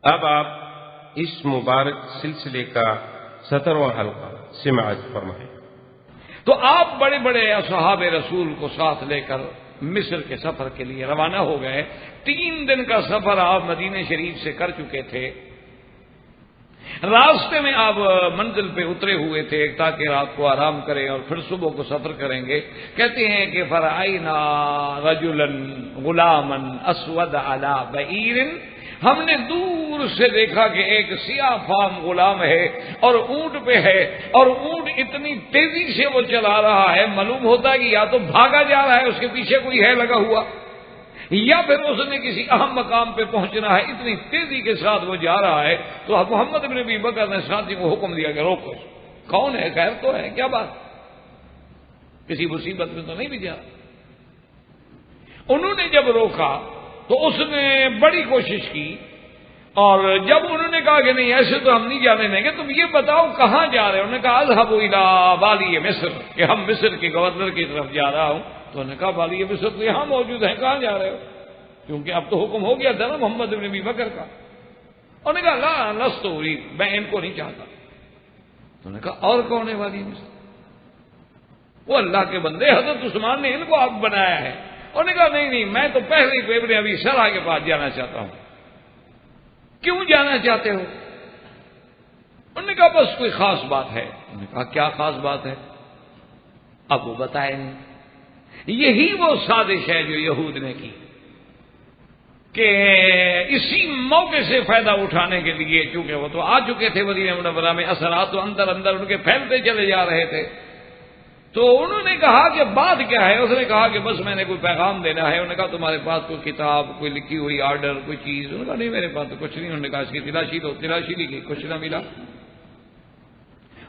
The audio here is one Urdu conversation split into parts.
اب آپ اس مبارک سلسلے کا 17واں حلقہ سماعت فرمائیں۔ تو آپ بڑے بڑے اصحاب رسول کو ساتھ لے کر مصر کے سفر کے لیے روانہ ہو گئے۔ 3 دن کا سفر آپ مدینہ شریف سے کر چکے تھے۔ راستے میں آپ منزل پہ اترے ہوئے تھے تاکہ رات کو آرام کریں اور پھر صبح کو سفر کریں گے۔ کہتے ہیں کہ فرعینا رجلا غلاما اسود علی بعیر، ہم نے دور سے دیکھا کہ ایک سیاہ فام غلام ہے اور اونٹ پہ ہے، اور اونٹ اتنی تیزی سے وہ چلا رہا ہے، معلوم ہوتا ہے کہ یا تو بھاگا جا رہا ہے، اس کے پیچھے کوئی ہے لگا ہوا، یا پھر اس نے کسی اہم مقام پہ پہنچنا ہے، اتنی تیزی کے ساتھ وہ جا رہا ہے۔ تو محمد بن ابی بکر نے ساتھی کو حکم دیا کہ روکو، کون ہے؟ خیر تو ہے، کیا بات، کسی مصیبت میں تو نہیں بھی جا۔ انہوں نے جب روکا تو اس نے بڑی کوشش کی، اور جب انہوں نے کہا کہ نہیں ایسے تو ہم نہیں جانے دیں گے، تم یہ بتاؤ کہاں جا رہے ہو؟ انہوں نے کہا اذهب الى والی مصر، کہ ہم مصر کے گورنر کی طرف جا رہا ہوں۔ تو انہوں نے کہا والی مصر تو یہاں موجود ہے، کہاں جا رہے ہو؟ کیونکہ اب تو حکم ہو گیا تھا نا محمد بن ابی بکر کا۔ انہوں نے کہا لا لست اريد، میں ان کو نہیں چاہتا۔ تو انہوں نے کہا اور کون ہے والی مصر؟ وہ اللہ کے بندے حضرت عثمان نے ان کو اب بنایا ہے۔ انہوں نے کہا نہیں میں تو پہلے ہی ابن ابی سرح کے پاس جانا چاہتا ہوں۔ کیوں جانا چاہتے ہو؟ انہوں نے کہا بس کوئی خاص بات ہے۔ انہوں نے کہا کیا خاص بات ہے؟ اب وہ بتائیں نہیں۔ یہی وہ سازش ہے جو یہود نے کی کہ اسی موقع سے فائدہ اٹھانے کے لیے، چونکہ وہ تو آ چکے تھے مدینہ منورہ میں، اثرات تو اندر اندر ان کے پھیلتے چلے جا رہے تھے، تو انہوں نے کہا کہ بات کیا ہے؟ اس نے کہا کہ بس میں نے کوئی پیغام دینا ہے۔ انہوں نے کہا تمہارے پاس کوئی کتاب، کوئی لکھی ہوئی آرڈر، کوئی چیز؟ انہوں نے کہا نہیں میرے پاس تو کچھ نہیں۔ انہوں نے کہا اس کی تلاشی دو، تلاشی لی گئی، کچھ نہ ملا۔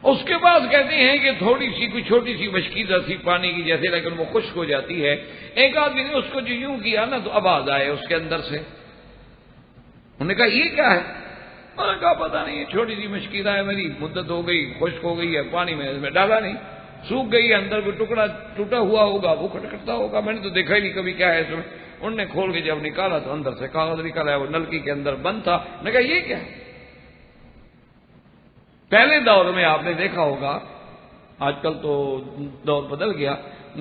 اس کے بعد کہتے ہیں کہ تھوڑی سی کوئی چھوٹی سی مشکیزہ سی پانی کی جیسے، لیکن وہ خشک ہو جاتی ہے۔ ایک آدمی نے اس کو جو یوں کیا نا تو آواز آئے اس کے اندر سے۔ انہوں نے کہا یہ کیا ہے؟ انہوں نے کہا پتہ نہیں، چھوٹی سی مشکیزہ ہے، میری مدت ہو گئی، خشک ہو گئی ہے، پانی میں اس میں ڈالا نہیں، سوکھ گئی ہے، اندر کوئی ٹکڑا ٹوٹا ہوا ہوگا، وہ کھٹکھٹتا ہوگا، میں نے تو دیکھا ہی نہیں کبھی کیا ہے اس میں۔ انہوں نے کھول کے جب نکالا تو اندر سے کاغذ نکالا ہے، وہ نلکی کے اندر بند تھا۔ میں نے کہا یہ کیا ہے؟ پہلے دور میں آپ نے دیکھا ہوگا، آج کل تو دور بدل گیا،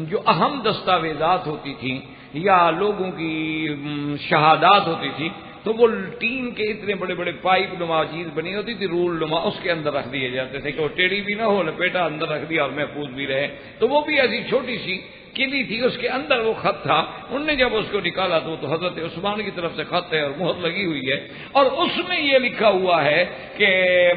جو اہم دستاویزات ہوتی تھیں یا لوگوں کی شہادات ہوتی تھی تو وہ ٹین کے اتنے بڑے بڑے پائپ نما چیز بنی ہوتی تھی، رول نما، اس کے اندر رکھ دیے جاتے تھے کہ وہ ٹیڑھی بھی نہ ہو، لپیٹا اندر رکھ دیا اور محفوظ بھی رہے۔ تو وہ بھی ایسی چھوٹی سی کلی تھی، اس کے اندر وہ خط تھا۔ انہوں نے جب اس کو نکالا تو حضرت عثمان کی طرف سے خط ہے اور مہر لگی ہوئی ہے، اور اس میں یہ لکھا ہوا ہے کہ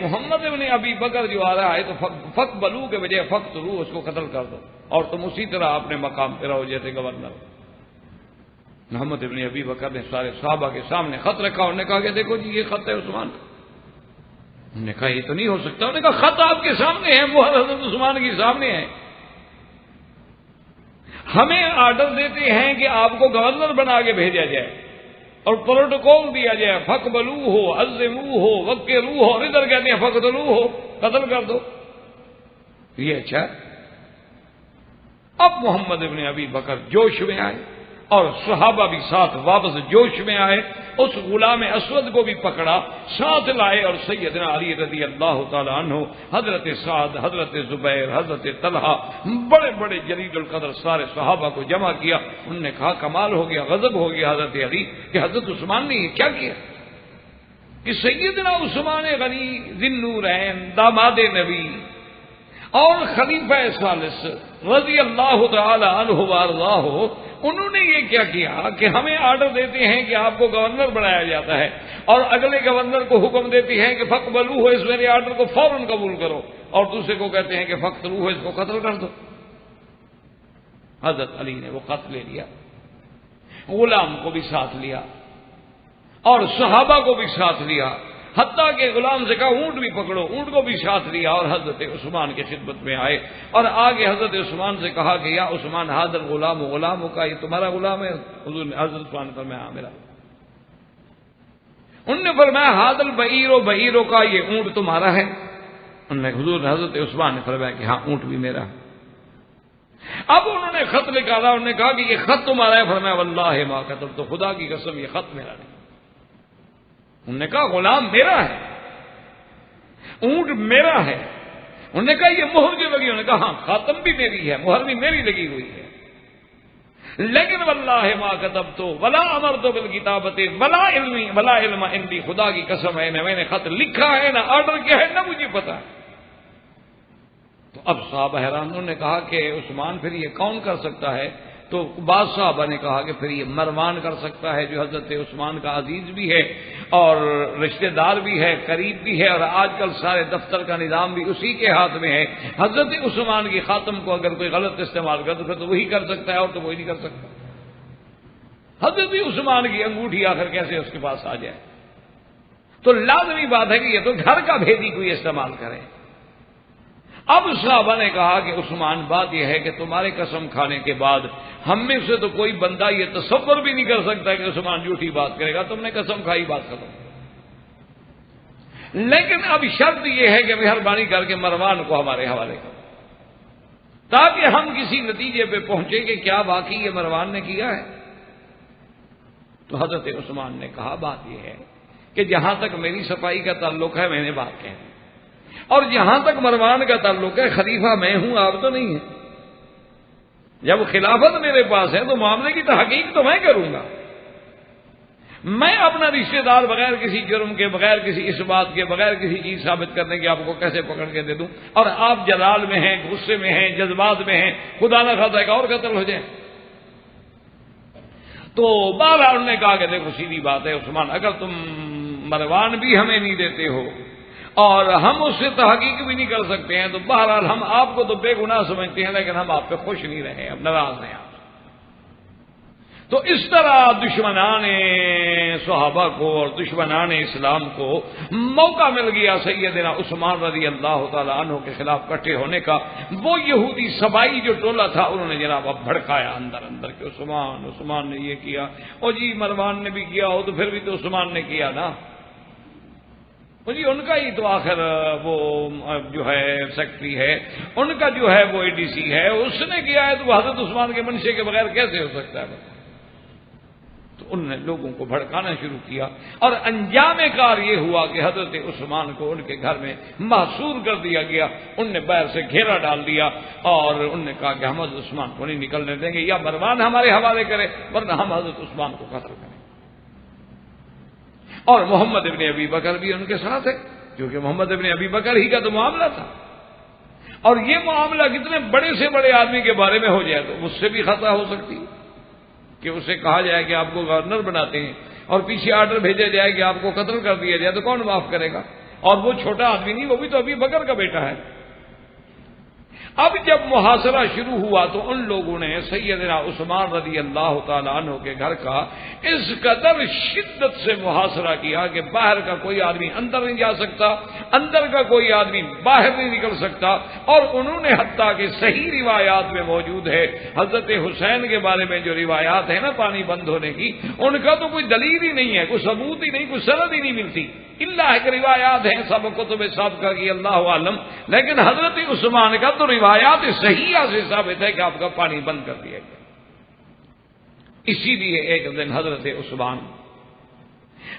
محمد بن ابی بکر جو آ رہا ہے تو فق بلو کے بجائے فقت رو، اس کو قتل کر دو، اور تم اسی طرح اپنے مقام پہ رہو جیسے گورنر۔ محمد ابن ابی بکر نے سارے صحابہ کے سامنے خط رکھا، انہوں نے کہا کہ دیکھو جی یہ خط ہے عثمان کا۔ انہوں نے کہا یہ تو نہیں ہو سکتا۔ انہوں نے کہا خط آپ کے سامنے ہے، مہر حضرت عثمان کے سامنے ہے۔ ہمیں آرڈر دیتے ہیں کہ آپ کو گورنر بنا کے بھیجا جائے اور پروٹوکول دیا جائے، فقبلو ہو، عزمو ہو، وقرو ہو، اور ادھر کہتے ہیں فقتلو ہو، قتل کر دو۔ یہ اچھا ہے۔ اب محمد ابن ابی بکر جوش میں آئے اور صحابہ بھی ساتھ واپس جوش میں آئے، اس غلام اسود کو بھی پکڑا، ساتھ لائے، اور سیدنا علی رضی اللہ تعالی عنہ، حضرت سعد، حضرت زبیر، حضرت طلحہ، بڑے بڑے جلیل القدر سارے صحابہ کو جمع کیا۔ انہوں نے کہا کمال ہو گیا، غضب ہو گیا حضرت علی کہ حضرت عثمان نے یہ کیا کیا کہ سیدنا عثمان غنی ذی النورین، داماد نبی اور خلیفہ ثالث رضی اللہ تعالی عنہ وارضاہ، انہوں نے یہ کیا کیا کہ ہمیں آرڈر دیتے ہیں کہ آپ کو گورنر بنایا جاتا ہے، اور اگلے گورنر کو حکم دیتے ہیں کہ فقبلو ہو، اس میرے آرڈر کو فوراً قبول کرو، اور دوسرے کو کہتے ہیں کہ فقتلو ہو، اس کو قتل کر دو۔ حضرت علی نے وہ خط لے لیا، غلام کو بھی ساتھ لیا اور صحابہ کو بھی ساتھ لیا، حتیٰ کہ غلام سے کہا اونٹ بھی پکڑو، اونٹ کو بھی ساتھ لیا، اور حضرت عثمان کی خدمت میں آئے، اور آگے حضرت عثمان سے کہا کہ یا عثمان حاضر غلام، غلام کا یہ تمہارا غلام ہے؟ حضور نے حضرت عثمان نے فرمایا ہاں میرا۔ انہوں نے فرمایا حاضر بعیرو، بعیرو کا یہ اونٹ تمہارا ہے؟ انہوں نے حضور حضرت عثمان نے فرمایا کہ ہاں اونٹ بھی میرا ہے۔ اب انہوں نے خط نکالا، انہوں نے کہا کہ یہ خط تمہارا ہے؟ فرمایا واللہ ما قتل، تو خدا کی قسم یہ خط میرا نہیں۔ انہوں نے کہا غلام میرا ہے، اونٹ میرا ہے۔ انہوں نے کہا یہ مہر جو لگی، انہوں نے کہا ہاں خاتم بھی میری ہے، مہر بھی میری لگی ہوئی ہے، لیکن واللہ ما کتبت ولا امرت بالکتابۃ ولا علم عندی، خدا کی قسم ہے نہ میں نے خط لکھا ہے نہ آرڈر کیا ہے نہ مجھے پتا ہے۔ تو اب صحابہ حیران، انہوں نے کہا کہ عثمان پھر یہ کون کر سکتا ہے؟ تو بعض صحابہ نے کہا کہ پھر یہ مروان کر سکتا ہے، جو حضرت عثمان کا عزیز بھی ہے اور رشتہ دار بھی ہے، قریب بھی ہے، اور آج کل سارے دفتر کا نظام بھی اسی کے ہاتھ میں ہے۔ حضرت عثمان کی خاتم کو اگر کوئی غلط استعمال کر تو وہی کر سکتا ہے، اور تو وہی نہیں کر سکتا۔ حضرت عثمان کی انگوٹھی آخر کیسے اس کے پاس آ جائے؟ تو لازمی بات ہے کہ یہ تو گھر کا بھیدی کوئی استعمال کرے۔ اب صحابہ نے کہا کہ عثمان، بات یہ ہے کہ تمہارے قسم کھانے کے بعد ہم میں سے تو کوئی بندہ یہ تصور بھی نہیں کر سکتا کہ عثمان جھوٹی بات کرے گا، تم نے قسم کھائی، بات ختم۔ لیکن اب شرط یہ ہے کہ مہربانی کر کے مروان کو ہمارے حوالے کرو، تاکہ ہم کسی نتیجے پہ پہنچے کہ کیا واقعی یہ مروان نے کیا ہے۔ تو حضرت عثمان نے کہا بات یہ ہے کہ جہاں تک میری صفائی کا تعلق ہے میں نے بات کہی، اور جہاں تک مروان کا تعلق ہے خلیفہ میں ہوں، آپ تو نہیں ہیں۔ جب خلافت میرے پاس ہے تو معاملے کی تحقیق تو میں کروں گا۔ میں اپنا رشتہ دار بغیر کسی جرم کے، بغیر کسی اس بات کے، بغیر کسی چیز ثابت کرنے کے آپ کو کیسے پکڑ کے دے دوں؟ اور آپ جلال میں ہیں، غصے میں ہیں، جذبات میں ہیں، خدا نہ خواستہ ایک اور قتل ہو جائے۔ تو بہرحال انہوں نے کہا کہ دیکھو سیدھی بات ہے عثمان، اگر تم مروان بھی ہمیں نہیں دیتے ہو اور ہم اس سے تحقیق بھی نہیں کر سکتے ہیں، تو بہرحال ہم آپ کو تو بے گناہ سمجھتے ہیں، لیکن ہم آپ پہ خوش نہیں رہے، اب ناراض ہیں آپ۔ تو اس طرح دشمنان صحابہ کو اور دشمنان اسلام کو موقع مل گیا سیدنا عثمان رضی اللہ تعالی عنہ کے خلاف اکٹھے ہونے کا۔ وہ یہودی سبائی جو ٹولہ تھا انہوں نے جناب اب بھڑکایا اندر اندر کہ عثمان نے یہ کیا، اور جی مروان نے بھی کیا ہو تو پھر بھی تو عثمان نے کیا نا، جی ان کا ہی تو آخر وہ جو ہے سیکٹری ہے، ان کا جو ہے وہ ADC ہے، اس نے کیا ہے تو وہ حضرت عثمان کے منشے کے بغیر کیسے ہو سکتا ہے؟ تو انہوں نے لوگوں کو بھڑکانا شروع کیا، اور انجام کار یہ ہوا کہ حضرت عثمان کو ان کے گھر میں محصور کر دیا گیا۔ ان نے باہر سے گھیرا ڈال دیا اور انہوں نے کہا کہ ہم حضرت عثمان کو نہیں نکلنے دیں گے، یا مروان ہمارے حوالے کرے ورنہ ہم حضرت عثمان کو قتل کریں۔ اور محمد ابن ابی بکر بھی ان کے ساتھ ہے، کیونکہ محمد ابن ابی بکر ہی کا تو معاملہ تھا، اور یہ معاملہ کتنے بڑے سے بڑے آدمی کے بارے میں ہو جائے تو اس سے بھی خطا ہو سکتی کہ اسے کہا جائے کہ آپ کو گورنر بناتے ہیں اور پیچھے آرڈر بھیجا جائے کہ آپ کو قتل کر دیا جائے، تو کون معاف کرے گا؟ اور وہ چھوٹا آدمی نہیں، وہ بھی تو ابی بکر کا بیٹا ہے۔ اب جب محاصرہ شروع ہوا تو ان لوگوں نے سیدنا عثمان رضی اللہ تعالی عنہ کے گھر کا اس قدر شدت سے محاصرہ کیا کہ باہر کا کوئی آدمی اندر نہیں جا سکتا، اندر کا کوئی آدمی باہر نہیں نکل سکتا، اور انہوں نے حتیٰ کہ صحیح روایات میں موجود ہے، حضرت حسین کے بارے میں جو روایات ہیں نا پانی بند ہونے کی، ان کا تو کوئی دلیل ہی نہیں ہے، کوئی ثبوت ہی نہیں، کوئی سند ہی نہیں ملتی، اللہ کے روایات ہیں سب کتب سابقہ کی اللہ عالم، لیکن حضرت عثمان کا تو روایات صحیح سے ثابت ہے کہ آپ کا پانی بند کر دیا گیا۔ اسی لیے ایک دن حضرت عثمان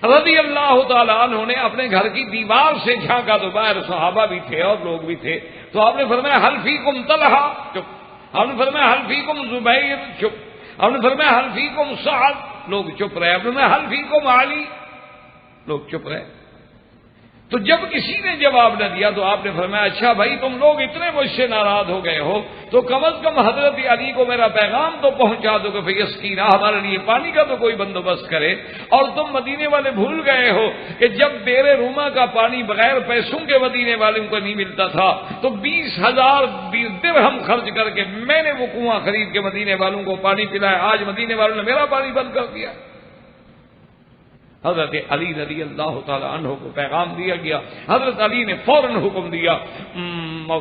رضی اللہ تعالی عنہ نے اپنے گھر کی دیوار سے جھانکا تو باہر صحابہ بھی تھے اور لوگ بھی تھے، تو آپ نے فرمایا حل فیکم طلحہ، چپ۔ آپ نے فرمایا حل فیکم زبیر، چپ۔ آپ نے فرمایا حل فیکم سعد، لوگ چپ رہے۔ آپ نے فرمایا حل فیکم علی، لوگ چپ رہے۔ تو جب کسی نے جواب نہ دیا تو آپ نے فرمایا اچھا بھائی تم لوگ اتنے مجھ سے ناراض ہو گئے ہو تو کم از کم حضرت علی کو میرا پیغام تو پہنچا دو کہ فیسقینا، ہمارے لیے پانی کا تو کوئی بندوبست کرے۔ اور تم مدینے والے بھول گئے ہو کہ جب دیر روما کا پانی بغیر پیسوں کے مدینے والوں کو نہیں ملتا تھا تو 20,000 درہم خرچ کر کے میں نے وہ کنواں خرید کے مدینے والوں کو پانی پلایا، آج مدینے والوں نے میرا پانی بند کر دیا۔ حضرت علی رضی اللہ تعالی عنہ کو پیغام دیا گیا، حضرت علی نے فوراً حکم دیا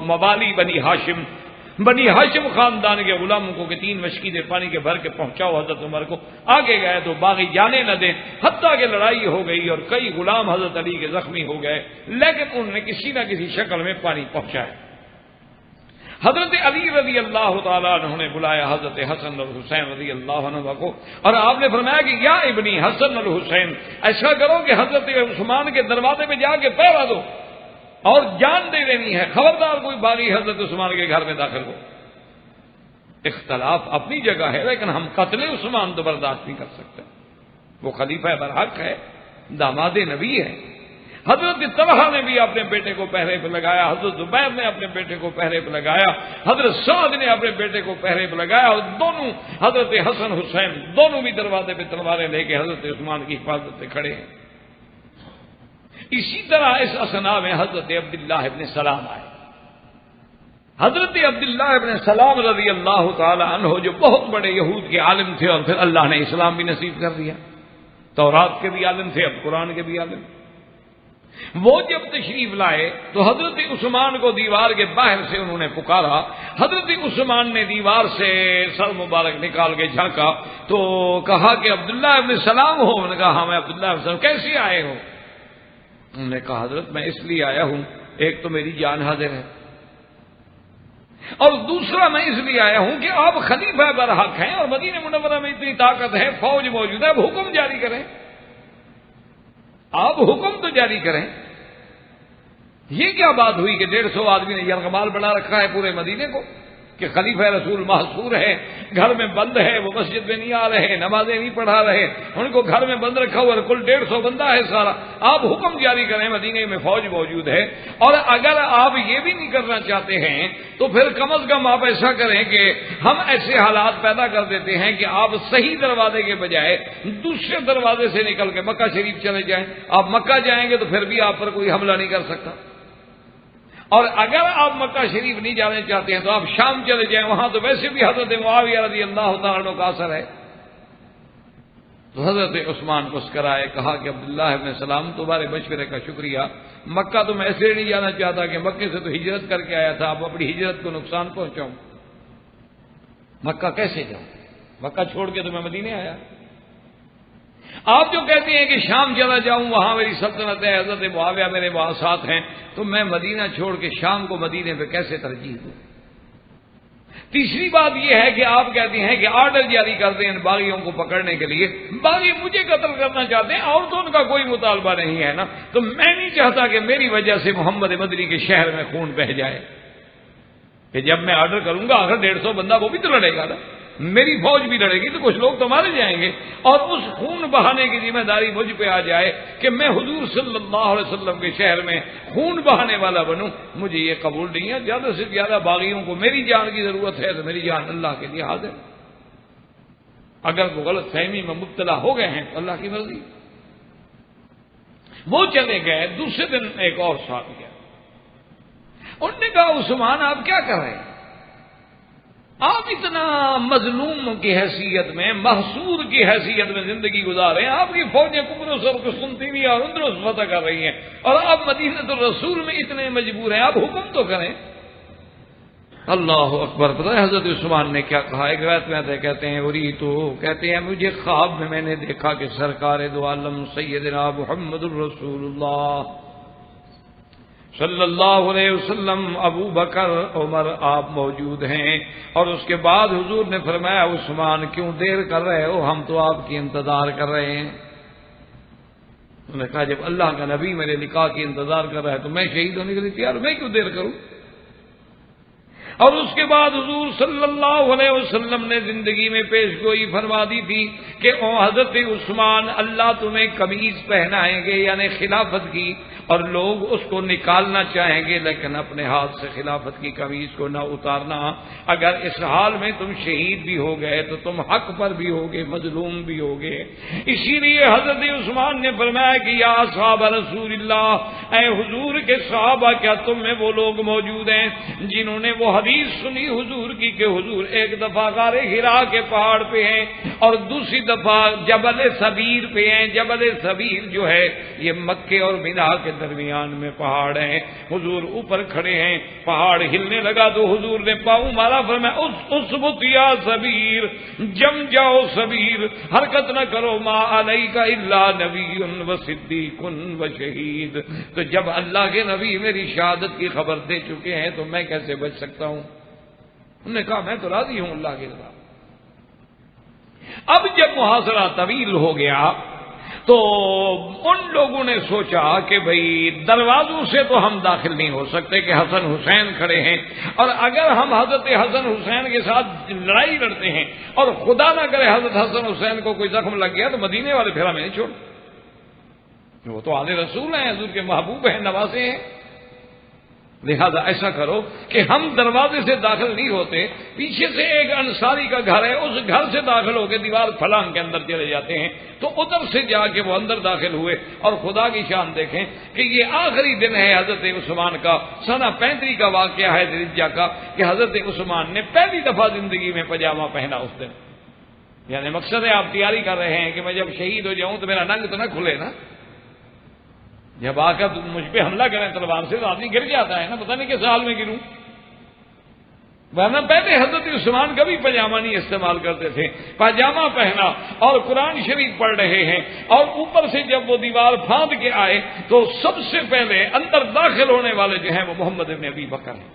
موالی بنی ہاشم خاندان کے غلاموں کو کہ 3 مشکیدیں پانی کے بھر کے پہنچاؤ حضرت عمر کو۔ آگے گئے تو باغی جانے نہ دیں، حتیٰ کہ لڑائی ہو گئی اور کئی غلام حضرت علی کے زخمی ہو گئے، لیکن انہوں نے کسی نہ کسی شکل میں پانی پہنچایا۔ حضرت علی رضی اللہ تعالیٰ عنہ نے بلایا حضرت حسن اور حسین رضی اللہ عنہ کو، اور آپ نے فرمایا کہ یا ابنی حسن اور حسین، ایسا کرو کہ حضرت عثمان کے دروازے پہ جا کے پہرا دو اور جان دے دینی ہے، خبردار کوئی باغی حضرت عثمان کے گھر میں داخل ہو۔ اختلاف اپنی جگہ ہے، لیکن ہم قتل عثمان تو برداشت نہیں کر سکتے، وہ خلیفہ برحق ہے، داماد نبی ہے۔ حضرت طلحہ نے بھی اپنے بیٹے کو پہرے پہ لگایا، حضرت زبیر نے اپنے بیٹے کو پہرے پہ لگایا، حضرت سعد نے اپنے بیٹے کو پہرے پہ لگایا، اور دونوں حضرت حسن حسین دونوں بھی دروازے پہ تلواریں لے کے حضرت عثمان کی حفاظت سے کھڑے ہیں۔ اسی طرح اس اثنا میں حضرت عبداللہ ابن سلام آئے۔ حضرت عبداللہ ابن سلام رضی اللہ تعالی عنہ جو بہت بڑے یہود کے عالم تھے، اور پھر اللہ نے اسلام بھی نصیب کر دیا، تورات کے بھی عالم تھے، اب قرآن کے بھی عالم۔ وہ جب تشریف لائے تو حضرت عثمان کو دیوار کے باہر سے انہوں نے پکارا۔ حضرت عثمان نے دیوار سے سر مبارک نکال کے جھانکا تو کہا کہ عبداللہ ابن سلام ہو؟ انہوں نے کہا ہاں میں عبداللہ ابن سلام۔ کیسے آئے ہو؟ انہوں نے کہا حضرت میں اس لیے آیا ہوں، ایک تو میری جان حاضر ہے، اور دوسرا میں اس لیے آیا ہوں کہ آپ خلیفہ برحق ہیں، اور مدینہ منورہ میں اتنی طاقت ہے، فوج موجود ہے، اب حکم جاری کریں، آپ حکم تو جاری کریں۔ یہ کیا بات ہوئی کہ 150 آدمی نے یرغمال بنا رکھا ہے پورے مدینے کو کہ خلیفہ رسول محصور ہے، گھر میں بند ہے، وہ مسجد میں نہیں آ رہے، نمازیں نہیں پڑھا رہے، ان کو گھر میں بند رکھا ہوا، کل 150 بندہ ہے سارا، آپ حکم جاری کریں، مدینے میں فوج موجود ہے۔ اور اگر آپ یہ بھی نہیں کرنا چاہتے ہیں تو پھر کم از کم آپ ایسا کریں کہ ہم ایسے حالات پیدا کر دیتے ہیں کہ آپ صحیح دروازے کے بجائے دوسرے دروازے سے نکل کے مکہ شریف چلے جائیں۔ آپ مکہ جائیں گے تو پھر بھی آپ پر کوئی حملہ نہیں کر سکتا، اور اگر آپ مکہ شریف نہیں جانے چاہتے ہیں تو آپ شام چلے جائیں، وہاں تو ویسے بھی حضرت معاویہ رضی اللہ تعالیٰ عنہ کا اثر ہے۔ تو حضرت عثمان کو مسکرائے، کہا کہ عبداللہ ابن سلام تمہارے مشورے کا شکریہ، مکہ تو میں ایسے نہیں جانا چاہتا کہ مکے سے تو ہجرت کر کے آیا تھا، اب اپنی ہجرت کو نقصان پہنچاؤں، مکہ کیسے جاؤں، مکہ چھوڑ کے تو میں مدینے آیا۔ آپ جو کہتے ہیں کہ شام چلا جاؤں، وہاں میری سلطنت ہے، حضرت معاویہ میرے وہاں ساتھ ہیں، تو میں مدینہ چھوڑ کے شام کو مدینے پہ کیسے ترجیح دوں؟ تیسری بات یہ ہے کہ آپ کہتے ہیں کہ آرڈر جاری کر دیں ان باغیوں کو پکڑنے کے لیے، باغی مجھے قتل کرنا چاہتے ہیں، اور تو ان کا کوئی مطالبہ نہیں ہے نا، تو میں نہیں چاہتا کہ میری وجہ سے محمد مدنی کے شہر میں خون بہہ جائے، کہ جب میں آرڈر کروں گا اگر 150 بندہ وہ بھی تو لڑے گا نا، میری فوج بھی لڑے گی تو کچھ لوگ تو مارے جائیں گے، اور اس خون بہانے کی ذمہ داری مجھ پہ آ جائے کہ میں حضور صلی اللہ علیہ وسلم کے شہر میں خون بہانے والا بنوں، مجھے یہ قبول نہیں ہے۔ زیادہ سے زیادہ باغیوں کو میری جان کی ضرورت ہے تو میری جان اللہ کے لیے حاضر، اگر وہ غلط فہمی میں مبتلا ہو گئے ہیں تو اللہ کی مرضی۔ وہ چلے گئے، دوسرے دن ایک اور ساتھ گیا، انہوں نے کہا عثمان آپ کیا کر رہے ہیں؟ آپ اتنا مظلوم کی حیثیت میں، محصور کی حیثیت میں زندگی گزار رہے ہیں، آپ کی فوجیں قبرص اور قسطنطنیہ اور اندلس فتح کر رہی ہیں، اور آپ مدینہ الرسول میں اتنے مجبور ہیں، آپ حکم تو کریں۔ اللہ اکبر۔ پتہ ہے حضرت عثمان نے کیا کہا؟ ایک روایت میں کہتے ہیں اوری تو کہتے ہیں مجھے خواب میں نے دیکھا کہ سرکار دو عالم سیدنا محمد الرسول اللہ صلی اللہ علیہ وسلم، ابو بکر، عمر آپ موجود ہیں، اور اس کے بعد حضور نے فرمایا عثمان کیوں دیر کر رہے ہو، ہم تو آپ کی انتظار کر رہے ہیں۔ انہوں نے کہا جب اللہ کا نبی میرے نکاح کی انتظار کر رہا ہے تو میں شہید ہونے کے لیے تیار ہوں، میں کیوں دیر کروں؟ اور اس کے بعد حضور صلی اللہ علیہ وسلم نے زندگی میں پیش گوئی فرما دی تھی کہ او حضرت عثمان اللہ تمہیں قمیض پہنائیں گے، یعنی خلافت کی، اور لوگ اس کو نکالنا چاہیں گے لیکن اپنے ہاتھ سے خلافت کی قمیض کو نہ اتارنا، اگر اس حال میں تم شہید بھی ہو گئے تو تم حق پر بھی ہوگے، مظلوم بھی ہوگے۔ اسی لیے حضرت عثمان نے فرمایا کہ یا اصحاب رسول اللہ، اے حضور کے صحابہ، کیا تم میں وہ لوگ موجود ہیں جنہوں نے وہ حدیث سنی حضور کی کہ حضور ایک دفعہ غار حرا کے پہاڑ پہ ہیں اور دوسری دفعہ جبل صبیر پہ ہیں۔ جبل صبیر جو ہے یہ مکے اور مینا کے درمیان میں پہاڑ ہیں، حضور اوپر کھڑے ہیں، پہاڑ ہلنے لگا تو حضور نے پاؤں مارا، فرمایا اسبت یا صبیر، جم جاؤ صبیر، حرکت نہ کرو، ما علیک الا نبی و صدیق و شہید۔ تو جب اللہ کے نبی میری شہادت کی خبر دے چکے ہیں تو میں کیسے بچ سکتا ہوں؟ انہوں نے کہا میں تو راضی ہوں اللہ کی رضا۔ اب جب محاصرہ طویل ہو گیا تو ان لوگوں نے سوچا کہ بھئی دروازوں سے تو ہم داخل نہیں ہو سکتے کہ حسن حسین کھڑے ہیں، اور اگر ہم حضرت حسن حسین کے ساتھ لڑائی لڑتے ہیں اور خدا نہ کرے حضرت حسن حسین کو کوئی زخم لگ گیا تو مدینے والے پھر ہمیں نہیں چھوڑ، وہ تو آل رسول ہیں، حضور کے محبوب ہیں، نواسے ہیں۔ لہذا ایسا کرو کہ ہم دروازے سے داخل نہیں ہوتے، پیچھے سے ایک انصاری کا گھر ہے، اس گھر سے داخل ہو کے دیوار فلان کے اندر چلے جاتے ہیں۔ تو ادھر سے جا کے وہ اندر داخل ہوئے، اور خدا کی شان دیکھیں کہ یہ آخری دن ہے حضرت عثمان کا، سنہ 35 کا واقعہ ہے ذوالحجہ کا، کہ حضرت عثمان نے پہلی دفعہ زندگی میں پاجامہ پہنا اس دن۔ یعنی مقصد ہے آپ تیاری کر رہے ہیں کہ میں جب شہید ہو جاؤں تو میرا ننگ تو نہ کھلے نا، جب آ کر مجھ پہ حملہ کریں تلوار سے تو آدمی گر جاتا ہے نا، پتہ نہیں کس حال میں گروں۔ ورنہ پہلے حضرت عثمان کبھی پاجامہ نہیں استعمال کرتے تھے، پاجامہ پہنا اور قرآن شریف پڑھ رہے ہیں، اور اوپر سے جب وہ دیوار پھاند کے آئے تو سب سے پہلے اندر داخل ہونے والے جو ہیں وہ محمد ابن ابی بکر ہیں۔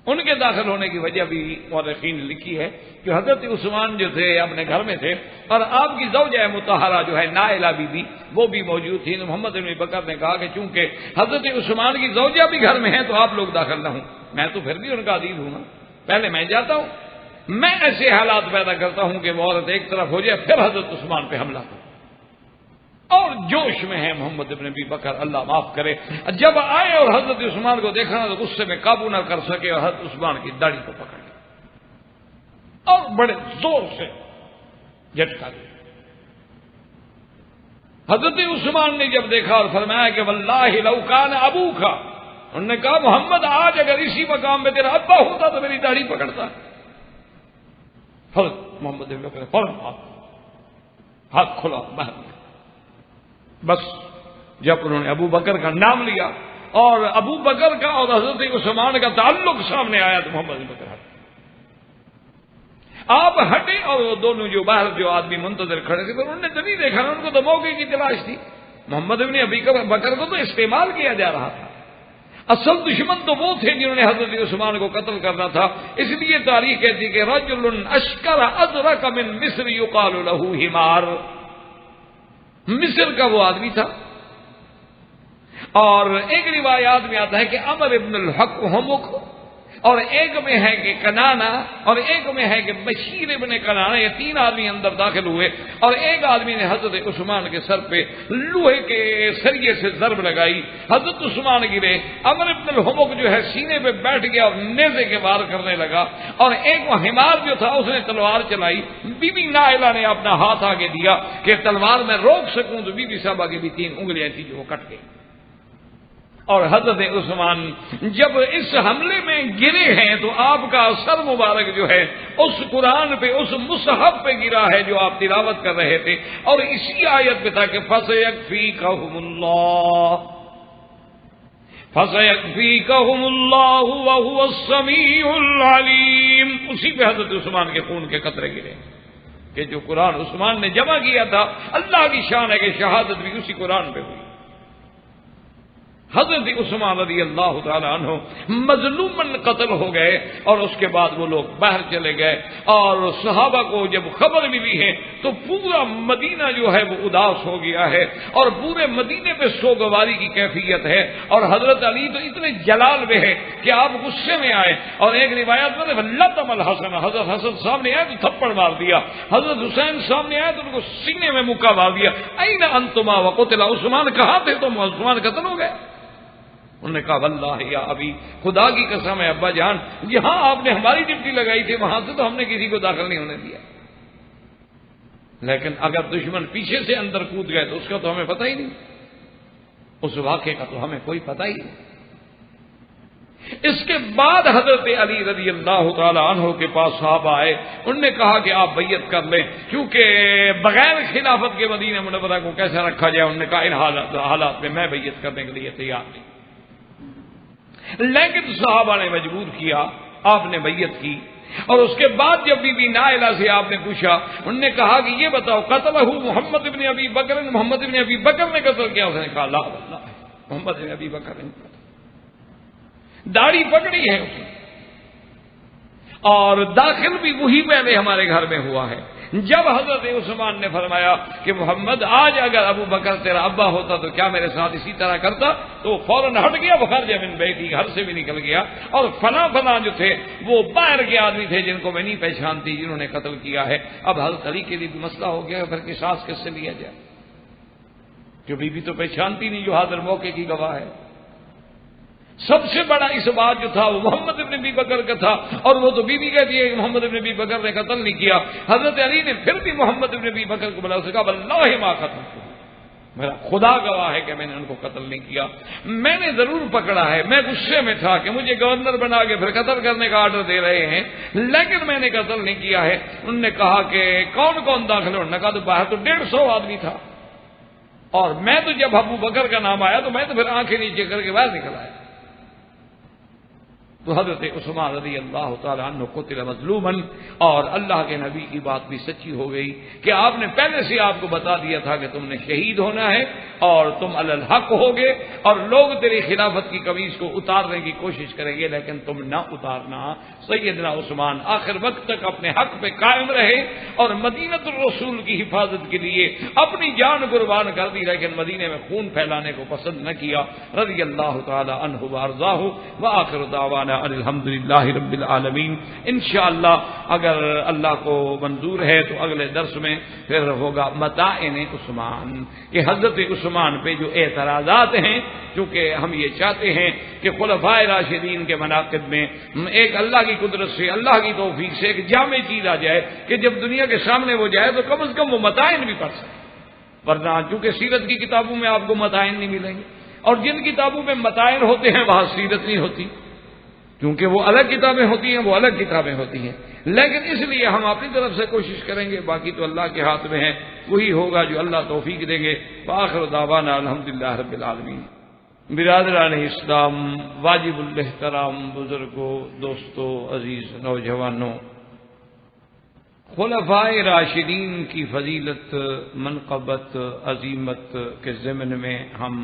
ان کے داخل ہونے کی وجہ بھی مورخین نے لکھی ہے کہ حضرت عثمان جو تھے اپنے گھر میں تھے، اور آپ کی زوجہ مطہرہ جو ہے نائلہ بی بی وہ بھی موجود تھی۔ تو محمد بن بکر نے کہا کہ چونکہ حضرت عثمان کی زوجہ بھی گھر میں ہیں تو آپ لوگ داخل نہ ہوں، میں تو پھر بھی ان کا عزیز ہوں نا، پہلے میں جاتا ہوں، میں ایسے حالات پیدا کرتا ہوں کہ وہ عورت ایک طرف ہو جائے پھر حضرت عثمان پہ حملہ کرے۔ اور جوش میں ہے محمد ابن ابی بکر، اللہ معاف کرے، جب آئے اور حضرت عثمان کو دیکھا نا تو غصے میں قابو نہ کر سکے اور حضرت عثمان کی داڑھی کو پکڑ لیا اور بڑے زور سے جھٹکا دیا۔ حضرت عثمان نے جب دیکھا اور فرمایا کہ واللہ لو کان ابوکا، انہوں نے کہا محمد آج اگر اسی مقام میں تیرا ابا ہوتا تو میری داڑھی پکڑتا۔ حضرت محمد ابن بکر فوراً ہاتھ کھلا باہر، بس جب انہوں نے ابو بکر کا نام لیا اور ابو بکر کا اور حضرت عثمان کا تعلق سامنے آیا تو محمد بن بکر ہٹے، آپ ہٹے، اور وہ دونوں جو باہر جو آدمی منتظر کھڑے تھے انہوں نے تو نہیں دیکھا، ان کو تو موقع کی تلاش تھی۔ محمد بن ابی بکر کو تو استعمال کیا جا رہا تھا، اصل دشمن تو وہ تھے جنہوں نے حضرت عثمان کو قتل کرنا تھا۔ اس لیے تاریخ کہتی کہ رجل اشکر ازرق من مصر یقال له حمار، مصر کا وہ آدمی تھا۔ اور ایک روایات میں آتا ہے کہ عمر ابن الحق ہمک، اور ایک میں ہے کہ کنانا، اور ایک میں ہے کہ بشیر ابن کنانا، یہ تین آدمی اندر داخل ہوئے، اور ایک آدمی نے حضرت عثمان کے سر پہ لوہے کے سریے سے ضرب لگائی، حضرت عثمان گرے، عمر ابن الحمک جو ہے سینے پہ بیٹھ گیا اور نیزے کے وار کرنے لگا، اور ایک وہ حمار جو تھا اس نے تلوار چلائی، بی بی نائلہ نے اپنا ہاتھ آگے دیا کہ تلوار میں روک سکوں، تو بی بی صاحبہ کی بھی 3 انگلیاں تھی جو وہ کٹ گئی۔ اور حضرت عثمان جب اس حملے میں گرے ہیں تو آپ کا سر مبارک جو ہے اس قرآن پہ، اس مصحف پہ گرا ہے جو آپ تلاوت کر رہے تھے، اور اسی آیت پہ تھا کہ فَسَيَكْفِيكَهُمُ اللَّهُ وَهُوَ السَّمِيعُ الْعَلِيمُ، اسی پہ حضرت عثمان کے خون کے قطرے گرے کہ جو قرآن عثمان نے جمع کیا تھا، اللہ کی شان ہے کہ شہادت بھی اسی قرآن پہ ہوئی۔ حضرت عثمان رضی اللہ تعالیٰ عنہ مظلوماً قتل ہو گئے، اور اس کے بعد وہ لوگ باہر چلے گئے، اور صحابہ کو جب خبر ملی ہے تو پورا مدینہ جو ہے وہ اداس ہو گیا ہے، اور پورے مدینے پہ سوگواری کی کیفیت ہے، اور حضرت علی تو اتنے جلال میں ہے کہ آپ غصے میں آئے، اور ایک روایت میں لطم الحسن، حضرت حسن سامنے آئے تو تھپڑ مار دیا، حضرت حسین سامنے آئے تو ان کو سینے میں مکہ مار دیا، این انتما وقتل، عثمان کہاں تھے تم؟ عثمان قتل ہو گئے۔ انہوں نے کہا واللہ یا ابی، خدا کی قسم ہے ابا جان، یہاں آپ نے ہماری ڈپٹی لگائی تھی، وہاں سے تو ہم نے کسی کو داخل نہیں ہونے دیا، لیکن اگر دشمن پیچھے سے اندر کود گئے تو اس کا تو ہمیں پتہ ہی نہیں، اس واقعے کا تو ہمیں کوئی پتہ ہی نہیں۔ اس کے بعد حضرت علی رضی اللہ تعالی عنہ کے پاس صحابہ آئے، انہوں نے کہا کہ آپ بیعت کر لیں، کیونکہ بغیر خلافت کے مدینہ منورہ کو کیسے رکھا جائے۔ انہوں نے کہا ان حالات میں میں بیعت کرنے کے لیے تیار نہیں، لیکن صحابہ نے مجبور کیا، آپ نے بیعت کی۔ اور اس کے بعد جب بی بی نائلہ سے آپ نے پوچھا، انہوں نے کہا کہ یہ بتاؤ قتلہ محمد ابن ابی بکر، محمد ابن ابی بکر نے قتل کیا؟ اس نے کہا لا واللہ محمد ابن ابی بکر نے قتل، داڑھی پکڑی ہے اس نے، اور داخل بھی وہی پہلے ہمارے گھر میں ہوا ہے۔ جب حضرت عثمان نے فرمایا کہ محمد آج اگر ابو بکر تیرا ابا ہوتا تو کیا میرے ساتھ اسی طرح کرتا، تو فوراً ہٹ گیا، بخار جب ان بیٹی گھر سے بھی نکل گیا، اور فلاں جو تھے وہ باہر کے آدمی تھے جن کو میں نہیں پہچانتی، جنہوں نے قتل کیا ہے۔ اب حضرت علی کے لیے بھی مسئلہ ہو گیا، پھر قصاص کس سے لیا جائے؟ جو بیوی تو پہچانتی نہیں، جو حاضر موقع کی گواہ ہے۔ سب سے بڑا اس بات جو تھا وہ محمد ابن ابی بکر کا تھا، اور وہ تو بیوی کہتی ہے کہ محمد ابن ابی بکر نے قتل نہیں کیا۔ حضرت علی نے پھر بھی محمد ابن ابی بکر کو بلا، اس نے کہا واللہ ما قتل، میرا خدا گواہ ہے کہ میں نے ان کو قتل نہیں کیا، میں نے ضرور پکڑا ہے، میں غصے میں تھا کہ مجھے گورنر بنا کے پھر قتل کرنے کا آرڈر دے رہے ہیں، لیکن میں نے قتل نہیں کیا ہے۔ انہوں نے کہا کہ کون کون داخل ہے؟ انہوں نے کہا تو باہر تو 150 آدمی تھا، اور میں تو جب ابو بکر کا نام آیا تو میں تو پھر آنکھیں نیچے کر کے باہر نکل آیا۔ تو حضرت عثمان رضی اللہ تعالیٰ عنہ قتل مظلوما، اور اللہ کے نبی کی بات بھی سچی ہو گئی کہ آپ نے پہلے سے آپ کو بتا دیا تھا کہ تم نے شہید ہونا ہے اور تم علی الحق ہوگے، اور لوگ تیری خلافت کی قمیص کو اتارنے کی کوشش کریں گے لیکن تم نہ اتارنا۔ سیدنا عثمان آخر وقت تک اپنے حق پہ قائم رہے اور مدینہ الرسول کی حفاظت کے لیے اپنی جان قربان کر دی، لیکن مدینے میں خون پھیلانے کو پسند نہ کیا، رضی اللہ تعالی عنہ وارضاہ۔ وآخر دعوانا الحمدللہ رب العالمین۔ انشاءاللہ اگر اللہ کو منظور ہے تو اگلے درس میں پھر ہوگا متاعن عثمان، کہ حضرت عثمان پہ جو اعتراضات ہیں، چونکہ ہم یہ چاہتے ہیں کہ خلفائے راشدین کے مناقب میں ایک اللہ کی قدرت سے، اللہ کی توفیق سے ایک جامع چیز آ جائے کہ جب دنیا کے سامنے وہ جائے تو کم از کم وہ متاعن بھی پڑھ سکے، ورنہ چونکہ سیرت کی کتابوں میں آپ کو متاعن نہیں ملیں گے، اور جن کتابوں میں متاعن ہوتے ہیں وہاں سیرت نہیں ہوتی، کیونکہ وہ الگ کتابیں ہوتی ہیں، وہ الگ کتابیں ہوتی ہیں۔ لیکن اس لیے ہم اپنی طرف سے کوشش کریں گے، باقی تو اللہ کے ہاتھ میں ہے، وہی ہوگا جو اللہ توفیق دیں گے۔ وآخر دعوانا الحمدللہ رب العالمین۔ برادران اسلام، واجب الاحترام بزرگوں، دوستوں، عزیز نوجوانوں، خلفائے راشدین کی فضیلت، منقبت، عظیمت کے ضمن میں ہم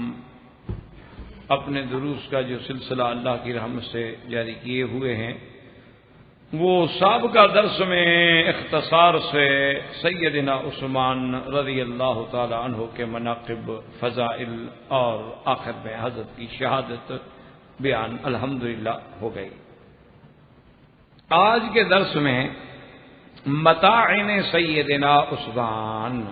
اپنے دروس کا جو سلسلہ اللہ کی رحمت سے جاری کیے ہوئے ہیں، وہ سابقہ درس میں اختصار سے سیدنا عثمان رضی اللہ تعالی عنہ کے مناقب، فضائل اور آخر میں حضرت کی شہادت بیان الحمدللہ ہو گئی۔ آج کے درس میں متاعن سیدنا عثمان،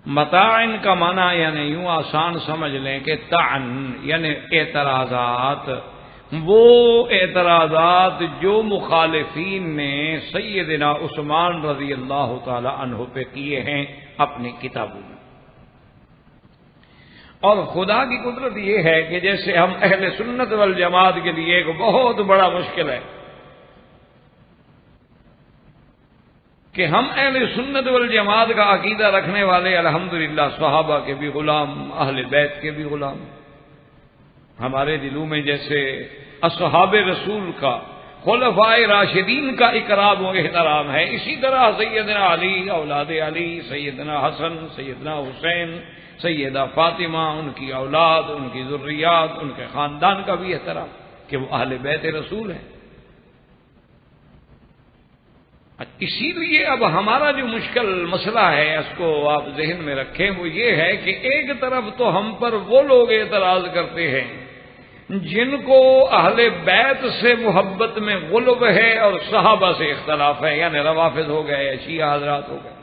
متاعن کا معنی یعنی یوں آسان سمجھ لیں کہ طعن یعنی اعتراضات، وہ اعتراضات جو مخالفین نے سیدنا عثمان رضی اللہ تعالی عنہ پہ کیے ہیں اپنی کتابوں میں۔ اور خدا کی قدرت یہ ہے کہ جیسے ہم اہل سنت والجماعت کے لیے ایک بہت بڑا مشکل ہے کہ ہم اہل سنت والجماعت کا عقیدہ رکھنے والے الحمدللہ صحابہ کے بھی غلام، اہل بیت کے بھی غلام، ہمارے دلوں میں جیسے اصحاب رسول کا، خلفائے راشدین کا اکرام و احترام ہے، اسی طرح سیدنا علی، اولاد علی، سیدنا حسن، سیدنا حسین، سیدہ فاطمہ، ان کی اولاد، ان کی ذریات، ان کے خاندان کا بھی احترام کہ وہ اہل بیت رسول ہیں۔ اسی لیے اب ہمارا جو مشکل مسئلہ ہے اس کو آپ ذہن میں رکھیں، وہ یہ ہے کہ ایک طرف تو ہم پر وہ لوگ اعتراض کرتے ہیں جن کو اہل بیت سے محبت میں غلب ہے اور صحابہ سے اختلاف ہے، یعنی روافض ہو گئے، شیعہ حضرات ہو گئے،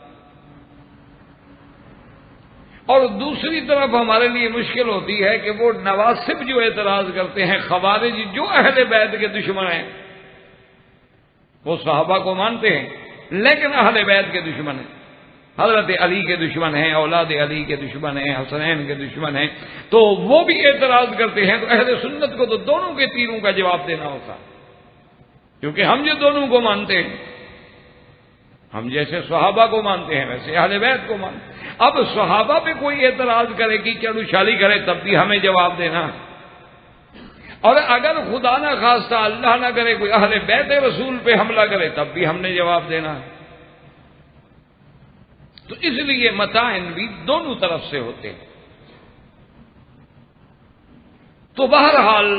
اور دوسری طرف ہمارے لیے مشکل ہوتی ہے کہ وہ نواسب جو اعتراض کرتے ہیں، خوارج جو اہل بیت کے دشمن ہیں، وہ صحابہ کو مانتے ہیں لیکن اہل بیت کے دشمن ہیں، حضرت علی کے دشمن ہیں، اولاد علی کے دشمن ہیں، حسنین کے دشمن ہیں، تو وہ بھی اعتراض کرتے ہیں۔ تو اہل سنت کو تو دونوں کے تیروں کا جواب دینا ہوتا، کیونکہ ہم جو دونوں کو مانتے ہیں، ہم جیسے صحابہ کو مانتے ہیں ویسے اہل بیت کو مانتے ہیں۔ اب صحابہ پہ کوئی اعتراض کرے کہ چڑو چھالی کرے تب بھی ہمیں جواب دینا ہے، اور اگر خدا نہ خواستہ اللہ نہ کرے کوئی اہل بیت رسول پہ حملہ کرے تب بھی ہم نے جواب دینا ہے۔ تو اس لیے متاعن بھی دونوں طرف سے ہوتے ہیں۔ تو بہرحال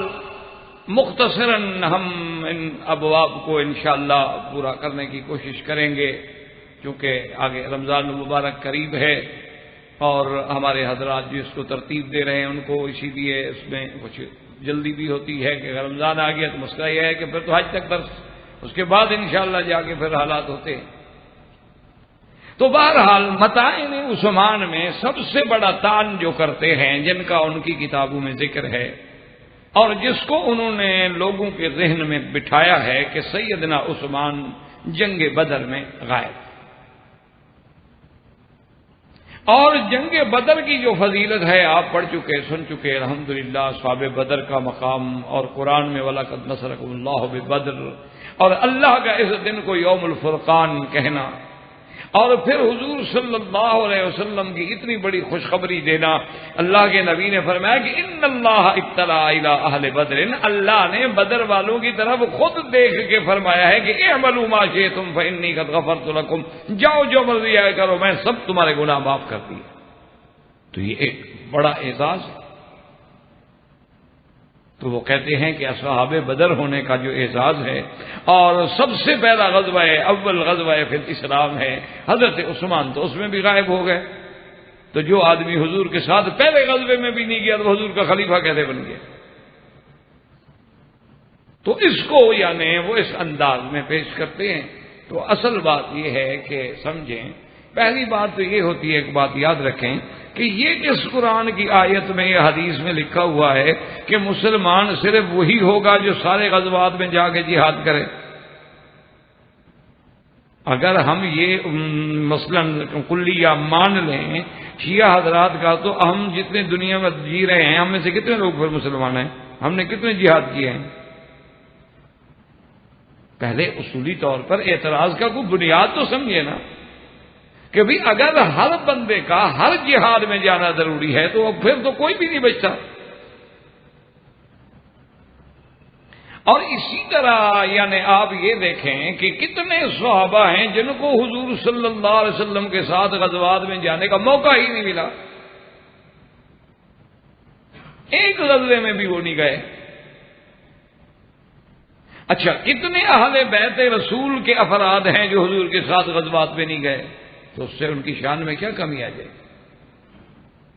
مختصراً ہم ان ابواب کو انشاءاللہ پورا کرنے کی کوشش کریں گے، چونکہ آگے رمضان المبارک قریب ہے اور ہمارے حضرات جو اس کو ترتیب دے رہے ہیں ان کو اسی لیے اس میں کچھ جلدی بھی ہوتی ہے کہ اگر رمضان آ گیا تو مسئلہ یہ ہے کہ پھر تو حج تک درس، اس کے بعد انشاءاللہ جا کے پھر حالات ہوتے ہیں۔ تو بہرحال متاعن عثمان میں سب سے بڑا تان جو کرتے ہیں، جن کا ان کی کتابوں میں ذکر ہے اور جس کو انہوں نے لوگوں کے ذہن میں بٹھایا ہے کہ سیدنا عثمان جنگ بدر میں غائب، اور جنگ بدر کی جو فضیلت ہے آپ پڑھ چکے سن چکے الحمدللہ، اصحاب بدر کا مقام، اور قرآن میں وَلَقَدْ نَصَرَكُمُ اللَّهُ بِبَدْرٍ، اور اللہ کا اس دن کو یوم الفرقان کہنا، اور پھر حضور صلی اللہ علیہ وسلم کی اتنی بڑی خوشخبری دینا۔ اللہ کے نبی نے فرمایا کہ ان اللہ اطلع الی اہل بدر، اللہ نے بدر والوں کی طرف خود دیکھ کے فرمایا ہے کہ اعملوا ما شئتم فانی قد غفرت لکم، جاؤ جو مرضی آئے کرو، میں سب تمہارے گناہ معاف کر دیے۔ تو یہ ایک بڑا اعزاز ہے۔ تو وہ کہتے ہیں کہ اصحاب بدر ہونے کا جو اعزاز ہے، اور سب سے پہلا غزوہ اول غزوہ فی الاسلام ہے، حضرت عثمان تو اس میں بھی غائب ہو گئے۔ تو جو آدمی حضور کے ساتھ پہلے غزوے میں بھی نہیں گیا تو حضور کا خلیفہ کیسے بن گیا؟ تو اس کو یعنی وہ اس انداز میں پیش کرتے ہیں۔ تو اصل بات یہ ہے کہ سمجھیں، پہلی بات تو یہ ہوتی ہے، ایک بات یاد رکھیں کہ یہ کس قرآن کی آیت میں یا حدیث میں لکھا ہوا ہے کہ مسلمان صرف وہی ہوگا جو سارے غزوات میں جا کے جہاد کرے؟ اگر ہم یہ مثلا کلیہ مان لیں شیعہ حضرات کا، تو ہم جتنے دنیا میں جی رہے ہیں، ہم میں سے کتنے لوگ پھر مسلمان ہیں؟ ہم نے کتنے جہاد کیے ہیں؟ پہلے اصولی طور پر اعتراض کا کوئی بنیاد تو سمجھے نا، کہ بھی اگر ہر بندے کا ہر جہاد میں جانا ضروری ہے تو پھر تو کوئی بھی نہیں بچتا۔ اور اسی طرح یعنی آپ یہ دیکھیں کہ کتنے صحابہ ہیں جن کو حضور صلی اللہ علیہ وسلم کے ساتھ غزوات میں جانے کا موقع ہی نہیں ملا، ایک غزوے میں بھی وہ نہیں گئے۔ اچھا، کتنے اہل بیت رسول کے افراد ہیں جو حضور کے ساتھ غزوات میں نہیں گئے؟ تو اس سے ان کی شان میں کیا کمی آ جائے؟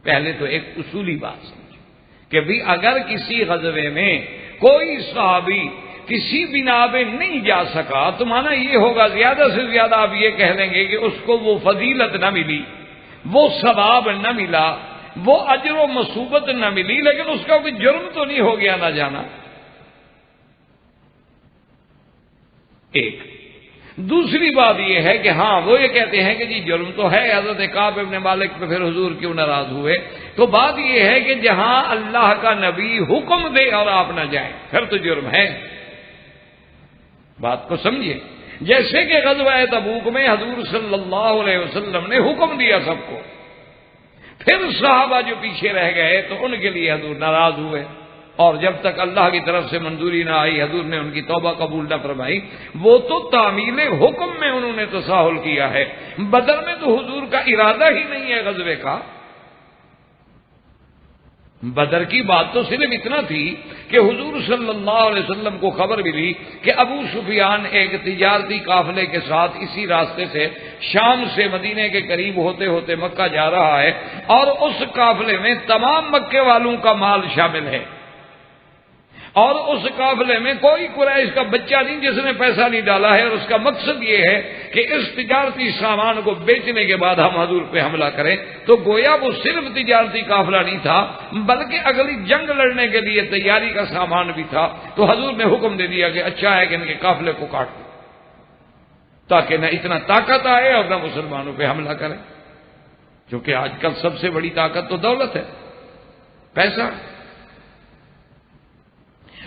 پہلے تو ایک اصولی بات سمجھو کہ بھی اگر کسی غزوے میں کوئی صحابی کسی بنا پہ نہیں جا سکا تو مانا یہ ہوگا زیادہ سے زیادہ آپ یہ کہہ لیں گے کہ اس کو وہ فضیلت نہ ملی، وہ ثواب نہ ملا، وہ اجر و مثوبت نہ ملی، لیکن اس کا کوئی جرم تو نہیں ہو گیا نہ جانا۔ ایک دوسری بات یہ ہے کہ ہاں وہ یہ کہتے ہیں کہ جی جرم تو ہے، حضرت کعب ابن مالک پہ پھر حضور کیوں ناراض ہوئے؟ تو بات یہ ہے کہ جہاں اللہ کا نبی حکم دے اور آپ نہ جائیں پھر تو جرم ہے۔ بات کو سمجھیے، جیسے کہ غزوہ تبوک میں حضور صلی اللہ علیہ وسلم نے حکم دیا سب کو، پھر صحابہ جو پیچھے رہ گئے تو ان کے لیے حضور ناراض ہوئے، اور جب تک اللہ کی طرف سے منظوری نہ آئی حضور نے ان کی توبہ قبول نہ فرمائی۔ وہ تو تعمیل حکم میں انہوں نے تساہل کیا ہے، بدر میں تو حضور کا ارادہ ہی نہیں ہے غزوے کا۔ بدر کی بات تو صرف اتنا تھی کہ حضور صلی اللہ علیہ وسلم کو خبر ملی کہ ابو سفیان ایک تجارتی قافلے کے ساتھ اسی راستے سے شام سے مدینے کے قریب ہوتے ہوتے مکہ جا رہا ہے، اور اس قافلے میں تمام مکے والوں کا مال شامل ہے، اور اس قافلے میں کوئی قریش کا بچہ نہیں جس نے پیسہ نہیں ڈالا ہے، اور اس کا مقصد یہ ہے کہ اس تجارتی سامان کو بیچنے کے بعد ہم حضور پہ حملہ کریں۔ تو گویا وہ صرف تجارتی قافلہ نہیں تھا بلکہ اگلی جنگ لڑنے کے لیے تیاری کا سامان بھی تھا۔ تو حضور نے حکم دے دیا کہ اچھا ہے کہ ان کے قافلے کو کاٹ دو تاکہ نہ اتنا طاقت آئے اور نہ مسلمانوں پہ حملہ کریں، کیونکہ آج کل سب سے بڑی طاقت تو دولت ہے، پیسہ۔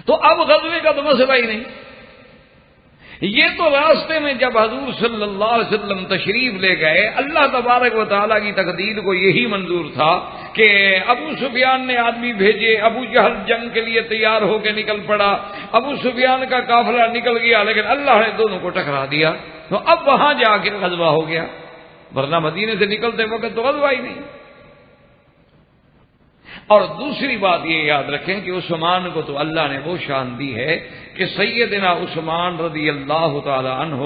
تو اب غزوے کا تو مسئلہ ہی نہیں، یہ تو راستے میں جب حضور صلی اللہ علیہ وسلم تشریف لے گئے، اللہ تبارک و تعالیٰ کی تقدیر کو یہی منظور تھا کہ ابو سفیان نے آدمی بھیجے، ابو جہل جنگ کے لیے تیار ہو کے نکل پڑا، ابو سفیان کا قافلہ نکل گیا، لیکن اللہ نے دونوں کو ٹکرا دیا۔ تو اب وہاں جا کے غزوہ ہو گیا، ورنہ مدینے سے نکلتے وقت تو غزوہ ہی نہیں۔ اور دوسری بات یہ یاد رکھیں کہ عثمان کو تو اللہ نے وہ شان دی ہے کہ سیدنا عثمان رضی اللہ تعالی عنہ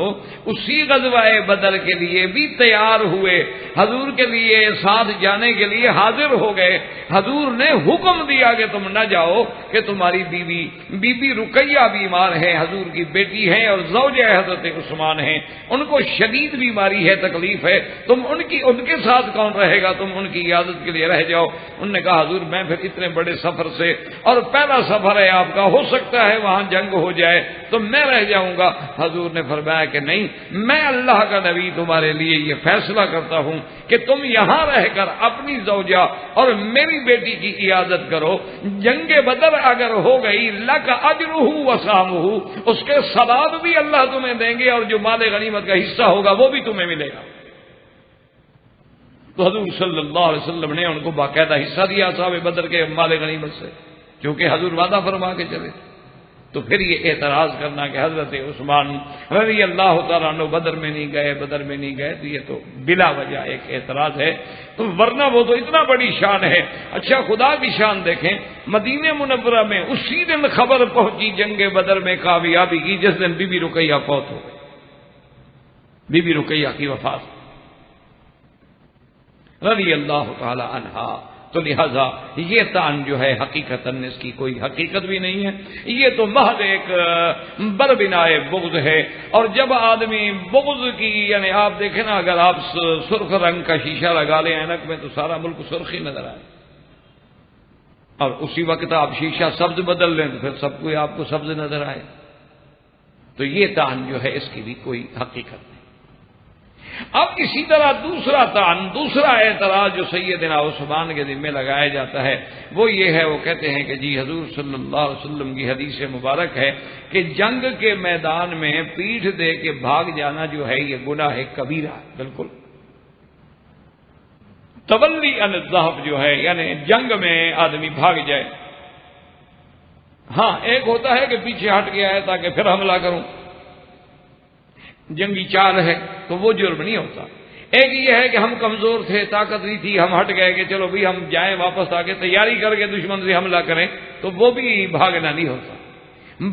اسی غزوہ بدر کے لیے بھی تیار ہوئے، حضور کے لیے ساتھ جانے کے لیے حاضر ہو گئے۔ حضور نے حکم دیا کہ تم نہ جاؤ کہ تمہاری بی بی رقیہ بیمار ہے، حضور کی بیٹی ہیں اور زوجہ حضرت عثمان ہیں، ان کو شدید بیماری ہے، تکلیف ہے، تم ان کے ساتھ کون رہے گا، تم ان کی عیادت کے لیے رہ جاؤ۔ انہوں نے کہا حضور میں پھر اتنے بڑے سفر سے، اور پہلا سفر ہے آپ کا، ہو سکتا ہے وہاں جنگ ہو جائے تو میں رہ جاؤں گا۔ حضور نے فرمایا کہ نہیں، میں اللہ کا نبی تمہارے لیے یہ فیصلہ کرتا ہوں کہ تم یہاں رہ کر اپنی زوجہ اور میری بیٹی کی عیادت کرو، جنگ بدر اگر ہو گئی لک اجرہ وسامہ، اس کے ثواب بھی اللہ تمہیں دیں گے اور جو مال غنیمت کا حصہ ہوگا وہ بھی تمہیں ملے گا۔ تو حضور صلی اللہ علیہ وسلم نے ان کو باقاعدہ حصہ دیا اصحاب بدر کے مال غنیمت سے، کیونکہ حضور وعدہ فرما کے چلے۔ تو پھر یہ اعتراض کرنا کہ حضرت عثمان رضی اللہ تعالیٰ عنہ بدر میں نہیں گئے تو یہ تو بلا وجہ ایک اعتراض ہے، تو ورنہ وہ تو اتنا بڑی شان ہے۔ اچھا خدا کی شان دیکھیں، مدینہ منورہ میں اسی دن خبر پہنچی جنگ بدر میں کامیابی کی جس دن بی بی رقیہ فوت ہو گئی، بی بی رقیہ کی وفات رضی اللہ تعالی عنہا۔ تو لہذا یہ تان جو ہے حقیقتاً اس کی کوئی حقیقت بھی نہیں ہے، یہ تو محض ایک بربنائے بغض ہے۔ اور جب آدمی بغض کی، یعنی آپ دیکھیں نا، اگر آپ سرخ رنگ کا شیشہ لگا لیں عینک میں تو سارا ملک سرخی نظر آئے، اور اسی وقت آپ شیشہ سبز بدل لیں تو پھر سب کوئی آپ کو سبز نظر آئے۔ تو یہ تان جو ہے اس کی بھی کوئی حقیقت نہیں۔ اب اسی طرح دوسرا اعتراض جو سیدنا عثمان کے ذمہ لگایا جاتا ہے وہ یہ ہے، وہ کہتے ہیں کہ جی حضور صلی اللہ علیہ وسلم کی حدیث مبارک ہے کہ جنگ کے میدان میں پیٹھ دے کے بھاگ جانا جو ہے یہ گناہ کبیرہ ہے۔ بالکل تولی عن الذهب جو ہے، یعنی جنگ میں آدمی بھاگ جائے، ہاں ایک ہوتا ہے کہ پیچھے ہٹ گیا ہے تاکہ پھر حملہ کروں، جنگی چال ہے تو وہ جرم نہیں ہوتا۔ ایک یہ ہے کہ ہم کمزور تھے، طاقت نہیں تھی، ہم ہٹ گئے کہ چلو بھی ہم جائیں واپس آ کے تیاری کر کے دشمن سے حملہ کریں، تو وہ بھی بھاگنا نہیں ہوتا۔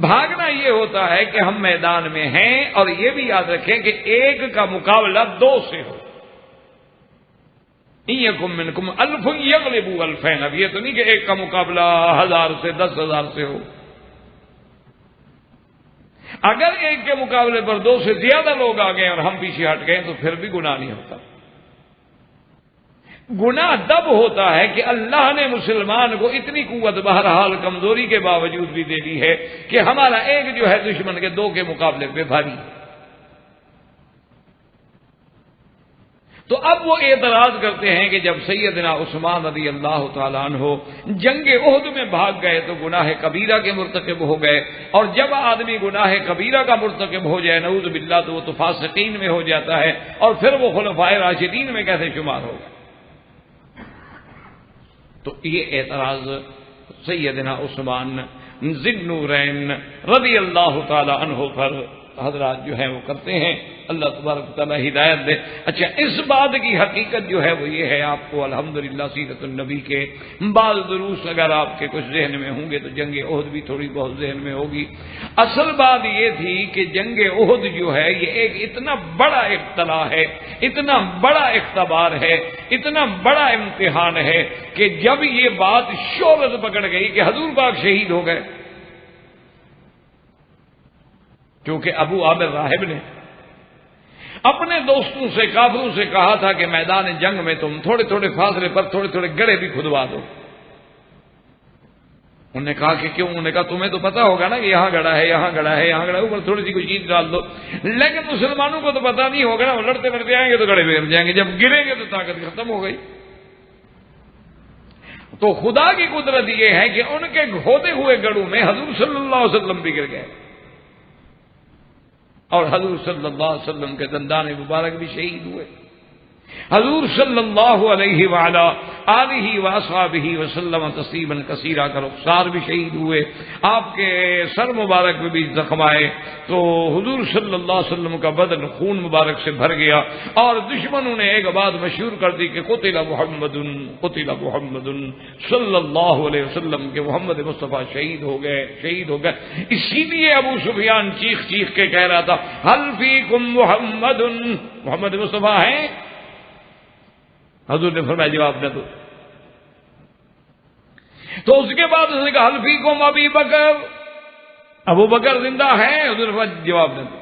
بھاگنا یہ ہوتا ہے کہ ہم میدان میں ہیں اور یہ بھی یاد رکھیں کہ ایک کا مقابلہ دو سے ہو۔ ان یکم منکم الف یغلبوا الفین، اب یہ تو نہیں کہ ایک کا مقابلہ 1000 سے 10,000 سے ہو۔ اگر ایک کے مقابلے پر 2 سے زیادہ لوگ آ گئے اور ہم پیچھے ہٹ گئے تو پھر بھی گناہ نہیں ہوتا۔ گناہ تب ہوتا ہے کہ اللہ نے مسلمان کو اتنی قوت بہرحال کمزوری کے باوجود بھی دے دی ہے کہ ہمارا ایک جو ہے دشمن کے 2 کے مقابلے پہ بھاری ہے۔ تو اب وہ اعتراض کرتے ہیں کہ جب سیدنا عثمان رضی اللہ تعالیٰ عنہ جنگ احد میں بھاگ گئے تو گناہ کبیرہ کے مرتکب ہو گئے، اور جب آدمی گناہ کبیرہ کا مرتکب ہو جائے نعوذ باللہ تو وہ تو فاسقین میں ہو جاتا ہے، اور پھر وہ خلفائے راشدین میں کیسے شمار ہوگا۔ تو یہ اعتراض سیدنا عثمان ذی النورین رضی اللہ تعالیٰ عنہ پر حضرات جو ہیں وہ کرتے ہیں، اللہ تبارک تعالیٰ ہدایت دے۔ اچھا اس بات کی حقیقت جو ہے وہ یہ ہے، آپ کو الحمدللہ سیرت النبی کے بعض دروس اگر آپ کے کچھ ذہن میں ہوں گے تو جنگ احد بھی تھوڑی بہت ذہن میں ہوگی۔ اصل بات یہ تھی کہ جنگ احد جو ہے یہ ایک اتنا بڑا ابتلا ہے، اتنا بڑا اختبار ہے، اتنا بڑا امتحان ہے کہ جب یہ بات شہرت پکڑ گئی کہ حضور پاک شہید ہو گئے، کیونکہ ابو عامر راہب نے اپنے دوستوں سے کافروں سے کہا تھا کہ میدان جنگ میں تم تھوڑے تھوڑے فاصلے پر تھوڑے تھوڑے گڑھے بھی کھدوا دو۔ انہوں نے کہا کہ کیوں؟ انہوں نے کہا تمہیں تو پتا ہوگا نا کہ یہاں گڑھا ہے، یہاں گڑھا ہے، یہاں گڑھا ہے، اوپر تھوڑی سی کوئی چیز ڈال دو۔ لیکن مسلمانوں کو تو پتا نہیں ہوگا نا، وہ لڑتے لڑتے آئیں گے تو گڑھے گر جائیں گے، جب گریں گے تو طاقت ختم ہو گئی۔ تو خدا کی قدرت یہ ہے کہ ان کے کھودے ہوئے گڑھوں میں حضور صلی اللہ علیہ وسلم بھی گر گئے، اور حضور صلی اللہ علیہ وسلم کے دندان مبارک بھی شہید ہوئے۔ حضور صلی اللہ علیہ وعلا آلہ واصحابہ وسلم تسلیما کثیرا کا رخسار بھی شہید ہوئے، آپ کے سر مبارک میں بھی زخم آئے، تو حضور صلی اللہ علیہ وسلم کا بدن خون مبارک سے بھر گیا، اور دشمنوں نے ایک بات مشہور کر دی کہ قتل محمد صلی اللہ علیہ وسلم کہ محمد مصطفیٰ شہید ہو گئے۔ اسی لیے ابو سفیان چیخ چیخ کے کہہ رہا تھا هل فیکم محمد مصطفیٰ ہیں؟ حضور نے فرمایا جواب نہ دو۔ تو اس کے بعد اس نے کہا حل فیکم ابی بکر، ابو بکر زندہ ہے؟ حضور نے فرمایا جواب نہ دو۔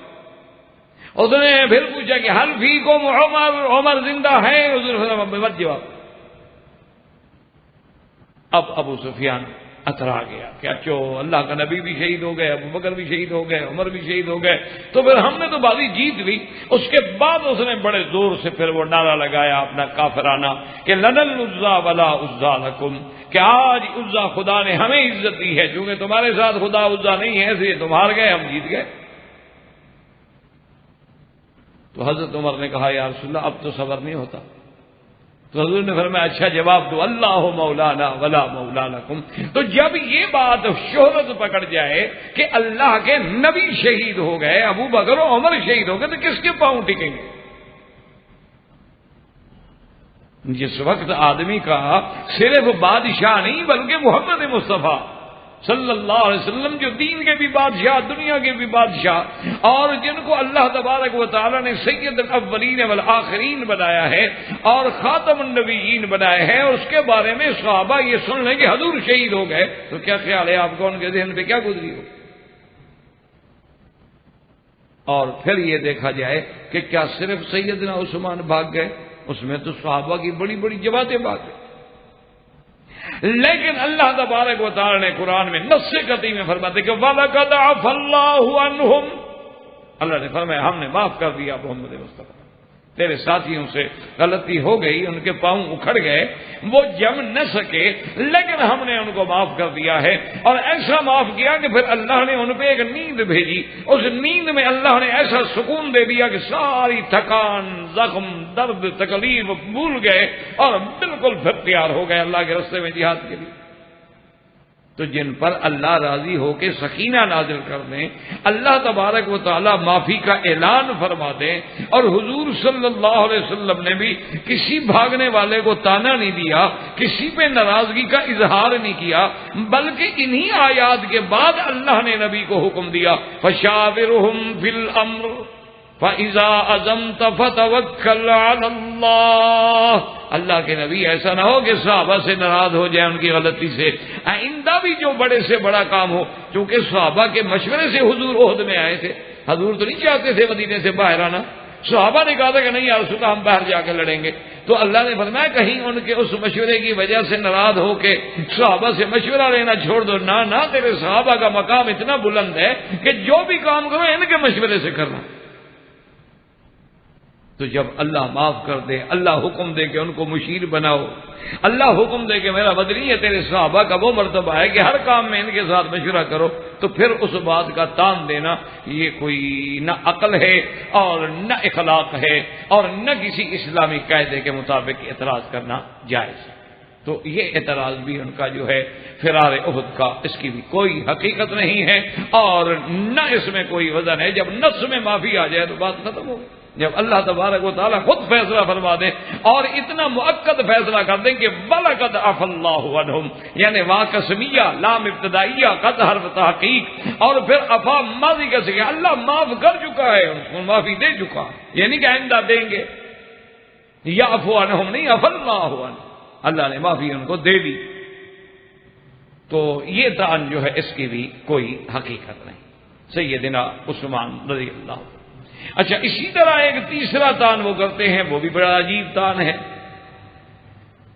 اس نے پھر پوچھا کہ حل فیکم عمر زندہ ہے؟ حضور نے فرمایا مت جواب۔ اب ابو سفیان اترا گیا کہ اچھو اللہ کا نبی بھی شہید ہو گئے، ابو بکر بھی شہید ہو گئے، عمر بھی شہید ہو گئے، تو پھر ہم نے تو بازی جیت لی۔ اس کے بعد اس نے بڑے زور سے پھر وہ نعرہ لگایا اپنا کافرانہ کہ لنا العزا ولا عزا لکم، کہ آج عزا خدا نے ہمیں عزت دی ہے، چونکہ تمہارے ساتھ خدا عزا نہیں ہے، اس لیے تم ہار گئے، ہم جیت گئے۔ تو حضرت عمر نے کہا یا رسول اللہ اب تو صبر نہیں ہوتا۔ تو حضور نے فرمایا اچھا جواب دو اللہ مولانا ولا مولا لکم۔ تو جب یہ بات شہرت پکڑ جائے کہ اللہ کے نبی شہید ہو گئے، ابو بکر و عمر شہید ہو گئے، تو کس کے پاؤں ٹکیں گے؟ جس وقت آدمی کا صرف بادشاہ نہیں بلکہ محمد مصطفیٰ صلی اللہ علیہ وسلم جو دین کے بھی بادشاہ، دنیا کے بھی بادشاہ، اور جن کو اللہ تبارک و تعالی نے سید الاولین والآخرین بنایا ہے اور خاتم النبیین بنایا ہے، اور اس کے بارے میں صحابہ یہ سن لیں کہ حضور شہید ہو گئے، تو کیا خیال ہے آپ کو ان کے ذہن پہ کیا گزری ہو؟ اور پھر یہ دیکھا جائے کہ کیا صرف سیدنا عثمان بھاگ گئے؟ اس میں تو صحابہ کی بڑی بڑی جماعتیں بھاگ گئیں، لیکن اللہ تبارک و تعالی نے قرآن میں نص قطعی میں فرماتے کہ وَلَقَدْ عَفَا اللَّهُ عَنْهُمْ، اللہ نے فرمایا ہم نے معاف کر دیا محمد مصطفیٰ، تیرے ساتھیوں سے غلطی ہو گئی، ان کے پاؤں اکھڑ گئے، وہ جم نہ سکے، لیکن ہم نے ان کو معاف کر دیا ہے، اور ایسا معاف کیا کہ پھر اللہ نے ان پہ ایک نیند بھیجی، اس نیند میں اللہ نے ایسا سکون دے دیا کہ ساری تھکان، زخم، درد، تکلیف بھول گئے اور بالکل پھر تیار ہو گئے اللہ کے راستے میں جہاد کے لیے۔ تو جن پر اللہ راضی ہو کے سکینہ نازل کر دیں، اللہ تبارک و تعالی معافی کا اعلان فرما دیں، اور حضور صلی اللہ علیہ وسلم نے بھی کسی بھاگنے والے کو تانا نہیں دیا، کسی پہ ناراضگی کا اظہار نہیں کیا، بلکہ انہی آیات کے بعد اللہ نے نبی کو حکم دیا فَشَاوِرْهُمْ فِي الْأَمْرِ فَإِذَا عَزَمْتَ فَتَوَكَّلْ عَلَى اللَّهِ۔ اللہ کے نبی ایسا نہ ہو کہ صحابہ سے ناراض ہو جائے ان کی غلطی سے، آئندہ بھی جو بڑے سے بڑا کام ہو، کیونکہ صحابہ کے مشورے سے حضور عہد میں آئے تھے، حضور تو نہیں چاہتے تھے مدینے سے باہر آنا، صحابہ نے کہا تھا کہ نہیں یا رسول اللہ ہم باہر جا کے لڑیں گے، تو اللہ نے فرمایا کہیں ان کے اس مشورے کی وجہ سے ناراض ہو کے صحابہ سے مشورہ لینا چھوڑ دو، نہ تیرے صحابہ کا مقام اتنا بلند ہے کہ جو بھی کام کرو ان کے مشورے سے کرنا۔ تو جب اللہ معاف کر دے، اللہ حکم دے کہ ان کو مشیر بناؤ، اللہ حکم دے کہ میرا بدنی ہے تیرے صحابہ کا وہ مرتبہ ہے کہ ہر کام میں ان کے ساتھ مشورہ کرو، تو پھر اس بات کا تان دینا یہ کوئی نہ عقل ہے اور نہ اخلاق ہے اور نہ کسی اسلامی قاعدے کے مطابق اعتراض کرنا جائز ہے۔ تو یہ اعتراض بھی ان کا جو ہے فرار احد کا، اس کی بھی کوئی حقیقت نہیں ہے اور نہ اس میں کوئی وزن ہے۔ جب نص میں معافی آ جائے تو بات ختم ہو، جب اللہ تبارک و تعالیٰ خود فیصلہ فرما دے اور اتنا مؤکد فیصلہ کر دیں کہ وَلَقَدْ عَفَا اللَّهُ عَنْهُمْ، یعنی واو قسمیہ، لام ابتدائیہ، قد حرف تحقیق، اور پھر عفا ماضی کا صیغہ، اللہ معاف کر چکا ہے، ان کو معافی دے چکا، یعنی کہ آئندہ دیں گے، یعفو عنہم نہیں، عفا اللہ عنہم، اللہ نے معافی ان کو دے دی۔ تو یہ دان جو ہے اس کی بھی کوئی حقیقت نہیں۔ سیدنا عثمان رضی اللہ عنہ۔ اچھا، اسی طرح ایک تیسرا تان وہ کرتے ہیں، وہ بھی بڑا عجیب تان ہے۔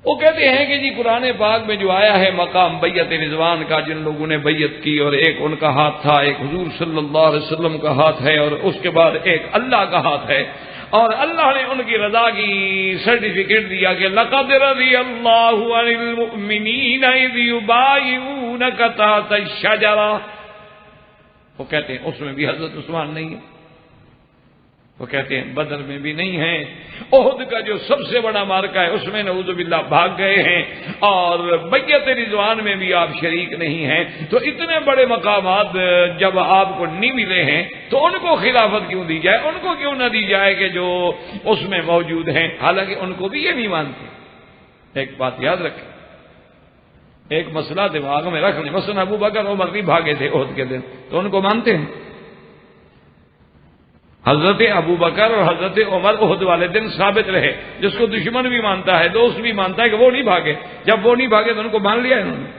وہ کہتے ہیں کہ جی قرآن پاک میں جو آیا ہے مقام بیعت رضوان کا، جن لوگوں نے بیعت کی اور ایک ان کا ہاتھ تھا، ایک حضور صلی اللہ علیہ وسلم کا ہاتھ ہے اور اس کے بعد ایک اللہ کا ہاتھ ہے، اور اللہ نے ان کی رضا کی سرٹیفکیٹ دیا کہ لقد رضی اللہ عن المؤمنین اذ یبایعونک تحت الشجرہ۔ وہ کہتے ہیں اس میں بھی حضرت عثمان نہیں ہے، وہ کہتے ہیں بدر میں بھی نہیں ہیں، احد کا جو سب سے بڑا مارکا ہے اس میں نعوذ باللہ بھاگ گئے ہیں، اور بیعت رضوان میں بھی آپ شریک نہیں ہیں، تو اتنے بڑے مقامات جب آپ کو نہیں ملے ہیں تو ان کو خلافت کیوں دی جائے، ان کو کیوں نہ دی جائے کہ جو اس میں موجود ہیں، حالانکہ ان کو بھی یہ نہیں مانتے۔ ایک بات یاد رکھیں، ایک مسئلہ دماغ میں رکھ لیں، مثلا ابو بکر عمر نہیں بھاگے تھے احد کے دن تو ان کو مانتے ہیں؟ حضرت ابو بکر اور حضرت عمر احد والے دن ثابت رہے، جس کو دشمن بھی مانتا ہے دوست بھی مانتا ہے کہ وہ نہیں بھاگے، جب وہ نہیں بھاگے تو ان کو مان لیا انہوں نے۔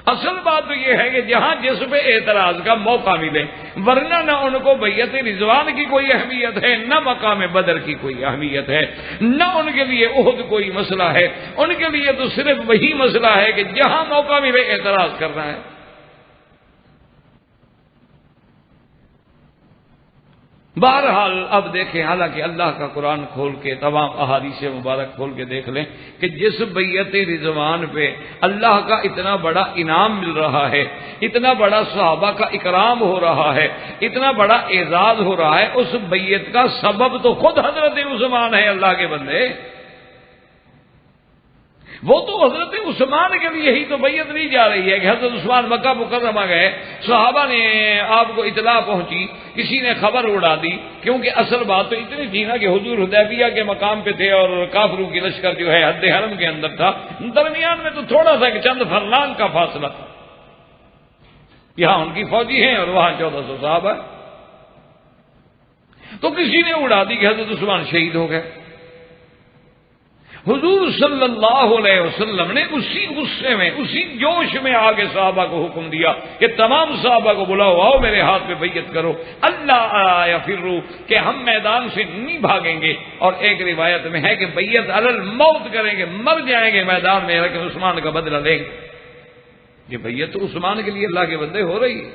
اصل بات تو یہ ہے کہ جہاں جس پہ اعتراض کا موقع ملے، ورنہ نہ ان کو بیعت رضوان کی کوئی اہمیت ہے، نہ مقام بدر کی کوئی اہمیت ہے، نہ ان کے لیے احد کوئی مسئلہ ہے، ان کے لیے تو صرف وہی مسئلہ ہے کہ جہاں موقع ملے اعتراض کرنا ہے۔ بہرحال اب دیکھیں، حالانکہ اللہ کا قرآن کھول کے تمام احادیث مبارک کھول کے دیکھ لیں کہ جس بیعت رضوان پہ اللہ کا اتنا بڑا انعام مل رہا ہے، اتنا بڑا صحابہ کا اکرام ہو رہا ہے، اتنا بڑا اعزاز ہو رہا ہے، اس بیعت کا سبب تو خود حضرت عثمان ہے اللہ کے بندے۔ وہ تو حضرت عثمان کے لیے ہی تو بیعت نہیں جا رہی ہے کہ حضرت عثمان مکہ مکرمہ گئے، صحابہ نے آپ کو اطلاع پہنچی، کسی نے خبر اڑا دی، کیونکہ اصل بات تو اتنی تھی نا کہ حضور حدیبیہ کے مقام پہ تھے اور کافروں کی لشکر جو ہے حد حرم کے اندر تھا، درمیان میں تو تھوڑا سا چند فرلانگ کا فاصلہ تھا، یہاں ان کی فوجی ہیں اور وہاں 1400 صحابہ، تو کسی نے اڑا دی کہ حضرت عثمان شہید ہو گئے۔ حضور صلی اللہ علیہ وسلم نے اسی غصے میں، اسی جوش میں آگے صحابہ کو حکم دیا کہ تمام صحابہ کو بلاؤ، آؤ میرے ہاتھ پہ بیعت کرو، اللہ یفروا، کہ ہم میدان سے نہیں بھاگیں گے، اور ایک روایت میں ہے کہ بیعت علی الموت کریں گے، مر جائیں گے میدان میں، لیکن عثمان کا بدلہ لیں گے۔ یہ بیعت تو عثمان کے لیے اللہ کے بندے ہو رہی ہے،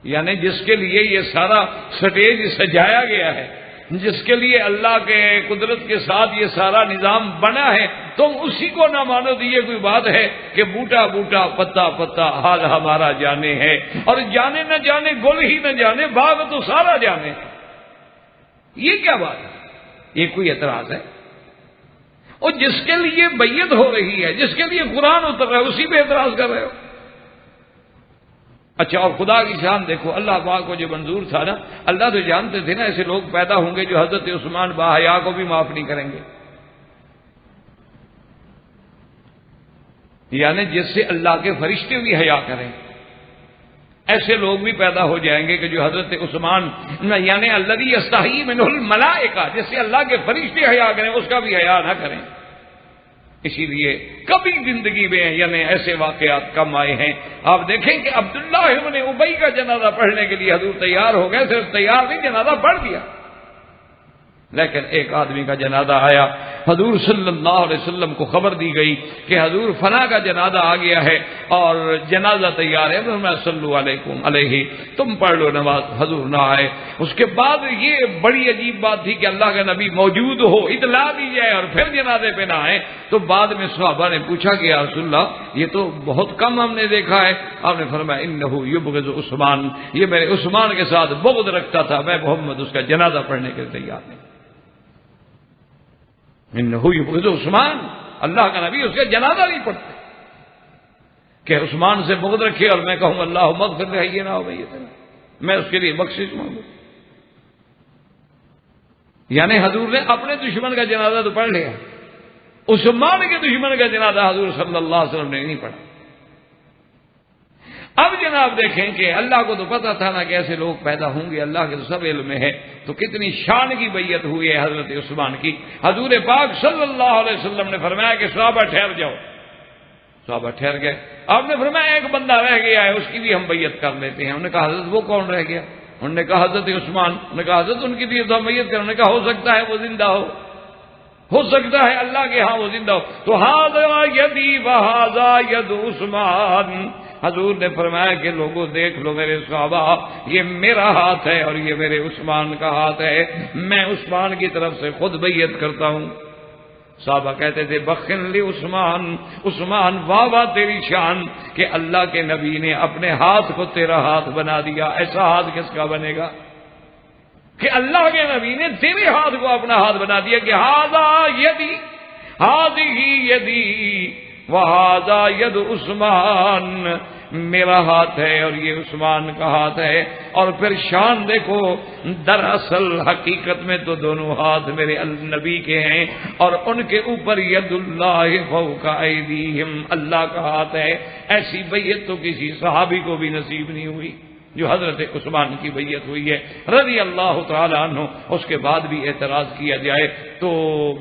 یعنی جس کے لیے یہ سارا سٹیج سجایا گیا ہے، جس کے لیے اللہ کے قدرت کے ساتھ یہ سارا نظام بنا ہے، تم اسی کو نہ مانو تو یہ کوئی بات ہے کہ بوٹا بوٹا پتا پتا حال ہمارا جانے ہے، اور جانے نہ جانے گل ہی نہ جانے باغ تو سارا جانے، یہ کیا بات ہے؟ یہ کوئی اعتراض ہے؟ اور جس کے لیے بیعت ہو رہی ہے، جس کے لیے قرآن اتر رہا ہے، اسی پہ اعتراض کر رہے ہو؟ اچھا، اور خدا کی شان دیکھو، اللہ پاک کو جو منظور تھا نا، اللہ تو جانتے تھے نا ایسے لوگ پیدا ہوں گے جو حضرت عثمان باحیا کو بھی معاف نہیں کریں گے، یعنی جس سے اللہ کے فرشتے بھی حیا کریں، ایسے لوگ بھی پیدا ہو جائیں گے کہ جو حضرت عثمان یعنی الذی یستحیی منہ الملائکہ، جس سے اللہ کے فرشتے حیا کریں، اس کا بھی حیا نہ کریں۔ اسی لیے کبھی زندگی میں یعنی ایسے واقعات کم آئے ہیں۔ آپ دیکھیں کہ عبداللہ ابن ابی کا جنازہ پڑھنے کے لیے حضور تیار ہو گئے، صرف تیار نہیں، جنازہ پڑھ دیا، لیکن ایک آدمی کا جنازہ آیا، حضور صلی اللہ علیہ وسلم کو خبر دی گئی کہ حضور فلاں کا جنازہ آ گیا ہے اور جنازہ تیار ہے، میں صلی علیکم علیہ، تم پڑھ لو نماز۔ حضور نہ آئے۔ اس کے بعد یہ بڑی عجیب بات تھی کہ اللہ کا نبی موجود ہو، اطلاع دی جائے اور پھر جنازے پہ نہ آئے، تو بعد میں صحابہ نے پوچھا کہ یا رسول اللہ یہ تو بہت کم ہم نے دیکھا ہے۔ آپ نے فرمایا انہ یبغض عثمان، یہ میرے عثمان کے ساتھ بغض رکھتا تھا، میں محمد اس کا جنازہ پڑھنے کے لیے تیار نہیں۔ انہ یبغض عثمان، اللہ کا نبی اس کا جنازہ نہیں پڑھتے کہ عثمان سے بغض رکھے اور میں کہوں اللہم اغفر لہ، یہ نہ ہو بھائی، میں اس کے لیے بخشش مانگوں۔ یعنی حضور نے اپنے دشمن کا جنازہ تو پڑھ لیا، عثمان کے دشمن کا جنازہ حضور صلی اللہ علیہ وسلم نے نہیں پڑھا۔ اب جناب دیکھیں کہ اللہ کو تو پتا تھا نا کہ ایسے لوگ پیدا ہوں گے، اللہ کے تو سب علم میں ہے، تو کتنی شان کی بیعت ہوئی ہے حضرت عثمان کی۔ حضور پاک صلی اللہ علیہ وسلم نے فرمایا کہ صحابہ ٹھہر جاؤ، صحابہ ٹھہر گئے۔ آپ نے فرمایا ایک بندہ رہ گیا ہے، اس کی بھی ہم بیعت کر لیتے ہیں۔ انہوں نے کہا حضرت وہ کون رہ گیا؟ انہوں نے کہا حضرت عثمان۔ انہوں نے کہا حضرت ان کی بھی تو ہم بیعت کریں۔ انہوں نے کہا ہو سکتا ہے وہ زندہ ہو سکتا ہے اللہ کے ہاں وہ زندہ ہو۔ تو ھذا یدی وھذا ید عثمان، حضور نے فرمایا کہ لوگوں دیکھ لو میرے صحابہ، یہ میرا ہاتھ ہے اور یہ میرے عثمان کا ہاتھ ہے، میں عثمان کی طرف سے خود بیعت کرتا ہوں۔ صحابہ کہتے تھے بخن لی عثمان، عثمان واہ واہ تیری شان کہ اللہ کے نبی نے اپنے ہاتھ کو تیرا ہاتھ بنا دیا، ایسا ہاتھ کس کا بنے گا؟ کہ اللہ کے نبی نے تیرے ہاتھ کو اپنا ہاتھ بنا دیا کہ ہاذا یدی ہذہ یدی وہذا ید عثمان، میرا ہاتھ ہے اور یہ عثمان کا ہاتھ ہے. اور پھر شان دیکھو، دراصل حقیقت میں تو دونوں ہاتھ میرے نبی کے ہیں اور ان کے اوپر ید اللہ فوق ایدیہم، اللہ کا ہاتھ ہے. ایسی بیعت تو کسی صحابی کو بھی نصیب نہیں ہوئی جو حضرت عثمان کی بیعت ہوئی ہے رضی اللہ تعالی عنہ. اس کے بعد بھی اعتراض کیا جائے تو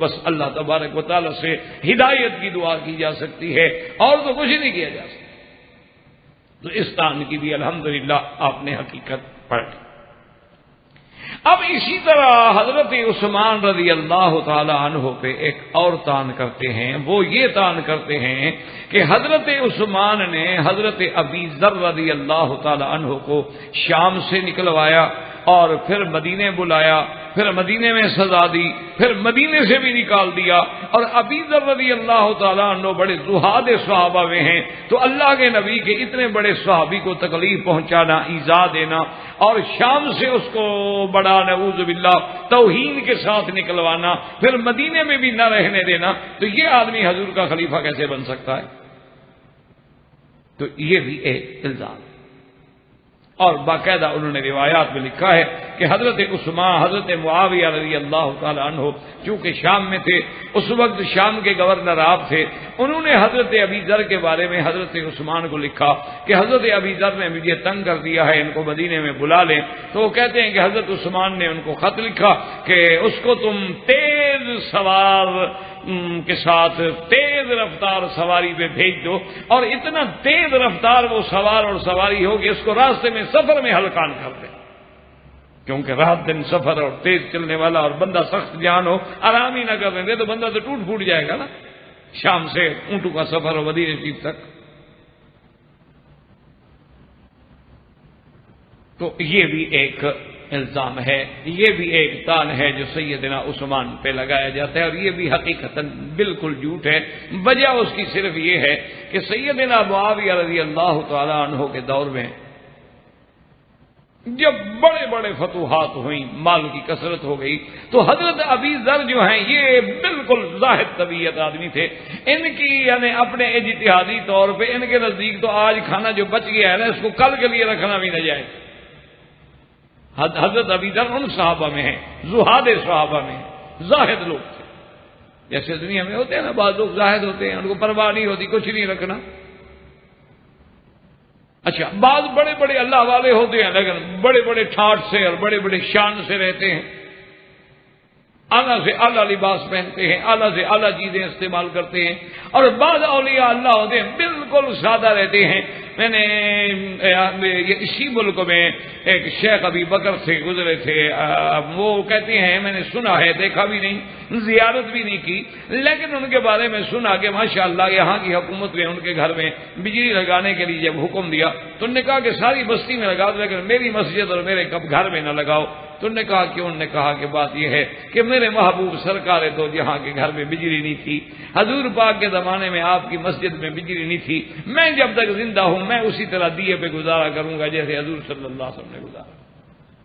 بس اللہ تبارک و تعالی سے ہدایت کی دعا کی جا سکتی ہے اور تو کچھ نہیں کیا جا سکتا. تو اس تان کی بھی الحمدللہ آپ نے حقیقت پڑھ لی. اب اسی طرح حضرت عثمان رضی اللہ تعالی عنہ پہ ایک اور تان کرتے ہیں. وہ یہ تان کرتے ہیں کہ حضرت عثمان نے حضرت ابی ذر رضی اللہ تعالی عنہ کو شام سے نکلوایا اور پھر مدینے بلایا، پھر مدینے میں سزا دی، پھر مدینے سے بھی نکال دیا. اور ابی ذر رضی اللہ تعالیٰ عنہ بڑے زہاد صحابہ میں ہیں، تو اللہ کے نبی کے اتنے بڑے صحابی کو تکلیف پہنچانا، ایذا دینا اور شام سے اس کو بڑا نعوذ باللہ توہین کے ساتھ نکلوانا، پھر مدینے میں بھی نہ رہنے دینا، تو یہ آدمی حضور کا خلیفہ کیسے بن سکتا ہے؟ تو یہ بھی ایک الزام. اور باقاعدہ انہوں نے روایات میں لکھا ہے کہ حضرت عثمان، حضرت معاویہ رضی اللہ تعالی عنہ چونکہ شام میں تھے، اس وقت شام کے گورنر آپ تھے، انہوں نے حضرت ابی ذر کے بارے میں حضرت عثمان کو لکھا کہ حضرت ابی ذر نے مجھے تنگ کر دیا ہے، ان کو مدینے میں بلا لیں. تو وہ کہتے ہیں کہ حضرت عثمان نے ان کو خط لکھا کہ اس کو تم تیز سوار کے ساتھ تیز رفتار سواری پہ بھیج دو، اور اتنا تیز رفتار وہ سوار اور سواری ہو کہ اس کو راستے میں سفر میں ہلکان کر دے. کیونکہ رات دن سفر اور تیز چلنے والا اور بندہ سخت جان ہو، آرام ہی نہ کرنے دے تو بندہ تو ٹوٹ پھوٹ جائے گا نا. شام سے اونٹوں کا سفر ہو مدینہ شریف تک. تو یہ بھی ایک الزام ہے، یہ بھی ایک تان ہے جو سیدنا عثمان پہ لگایا جاتا ہے، اور یہ بھی حقیقتاً بالکل جھوٹ ہے. وجہ اس کی صرف یہ ہے کہ سیدنا معاویہ رضی اللہ تعالی عنہ کے دور میں جب بڑے بڑے فتوحات ہوئیں، مال کی کثرت ہو گئی، تو حضرت ابی ذر جو ہیں یہ بالکل زاہد طبیعت آدمی تھے. ان کی یعنی اپنے اجتہادی طور پہ ان کے نزدیک تو آج کھانا جو بچ گیا ہے نا، اس کو کل کے لیے رکھنا بھی نہ جائے. حضرت ابی ذر ان صحابہ میں ہیں، زہاد صحابہ میں ہیں، زاہد لوگ تھے. جیسے دنیا میں ہوتے ہیں نا بعض لوگ زاہد ہوتے ہیں، ان کو پرواہ نہیں ہوتی، کچھ نہیں رکھنا. اچھا بعض بڑے بڑے اللہ والے ہوتے ہیں لیکن بڑے بڑے ٹھاٹ سے اور بڑے بڑے شان سے رہتے ہیں، اعلیٰ سے اعلیٰ لباس پہنتے ہیں، اعلیٰ سے اعلیٰ چیزیں استعمال کرتے ہیں. اور بعض اولیاء اللہ ہوتے ہیں بالکل سادہ رہتے ہیں. میں نے اسی ملک میں ایک شیخ ابی بکر سے گزرے تھے، وہ کہتے ہیں میں نے سنا ہے، دیکھا بھی نہیں، زیارت بھی نہیں کی، لیکن ان کے بارے میں سنا کہ ماشاءاللہ یہاں کی حکومت نے ان کے گھر میں بجلی لگانے کے لیے جب حکم دیا تو انہوں نے کہا کہ ساری بستی میں لگا دو لیکن میری مسجد اور میرے گھر میں نہ لگاؤ. تو انہوں نے کہا کہ انہوں نے کہا کہ بات یہ ہے کہ میرے محبوب سرکار دو جہاں کے گھر میں بجلی نہیں تھی، حضور پاک کے زمانے میں آپ کی مسجد میں بجلی نہیں تھی، میں جب تک زندہ ہوں میں اسی طرح دیے پہ گزارا کروں گا جیسے حضور صلی اللہ علیہ وسلم نے گزارا.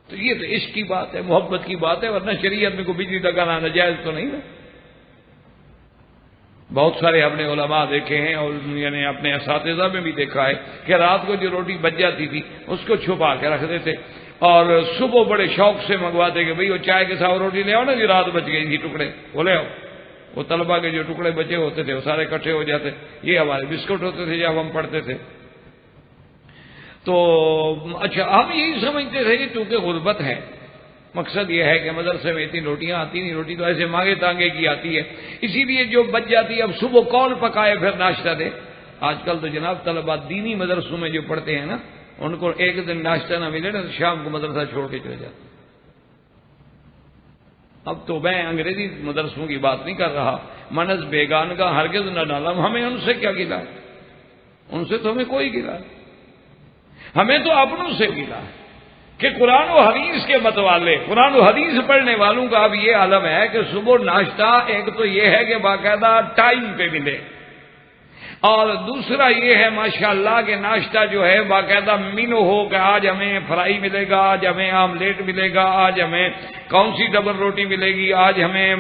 تو یہ تو عشق کی بات ہے، محبت کی بات ہے، ورنہ شریعت میں کوئی بجلی لگانا ناجائز تو نہیں نا. بہت سارے اپنے علماء دیکھے ہیں اور یعنی اپنے اساتذہ میں بھی دیکھا ہے کہ رات کو جو روٹی بچ جاتی تھی اس کو چھپا کے رکھ دیتے اور صبح بڑے شوق سے منگواتے کہ بھئی وہ چائے کے ساتھ روٹی لے آؤ نا جو رات بچ گئی تھی ٹکڑے وہ لے آؤ. وہ طلبا کے جو ٹکڑے بچے ہوتے تھے وہ سارے اکٹھے ہو جاتے. یہ ہمارے بسکٹ ہوتے تھے جب ہم پڑھتے تھے. تو اچھا ہم یہی سمجھتے تھے کہ چونکہ غربت ہے، مقصد یہ ہے کہ مدرسے میں اتنی روٹیاں آتی نہیں، روٹی تو ایسے مانگے تانگے کی آتی ہے، اسی لیے جو بچ جاتی ہے اب صبح کون پکائے پھر ناشتہ دے. آج کل تو جناب طلبا دینی مدرسوں میں جو پڑھتے ہیں نا ان کو ایک دن ناشتہ نہ ملے نا تو شام کو مدرسہ چھوڑ کے چلے جاتے. اب تو میں انگریزی مدرسوں کی بات نہیں کر رہا، منز بیگان کا ہرگز نہ ڈالا، ہمیں ان سے کیا گلا ہے، ان سے تو ہمیں کوئی گلا ہے، ہمیں تو اپنوں سے گلا ہے کہ قرآن و حدیث کے متوالے، قرآن و حدیث پڑھنے والوں کا اب یہ عالم ہے کہ صبح ناشتہ ایک تو یہ ہے کہ باقاعدہ ٹائم پہ ملے، اور دوسرا یہ ہے ماشاءاللہ کہ ناشتہ جو ہے باقاعدہ مینو ہو کہ آج ہمیں فرائی ملے گا، آج ہمیں آملیٹ ملے گا، آج ہمیں کون سی ڈبل روٹی ملے گی، آج ہمیں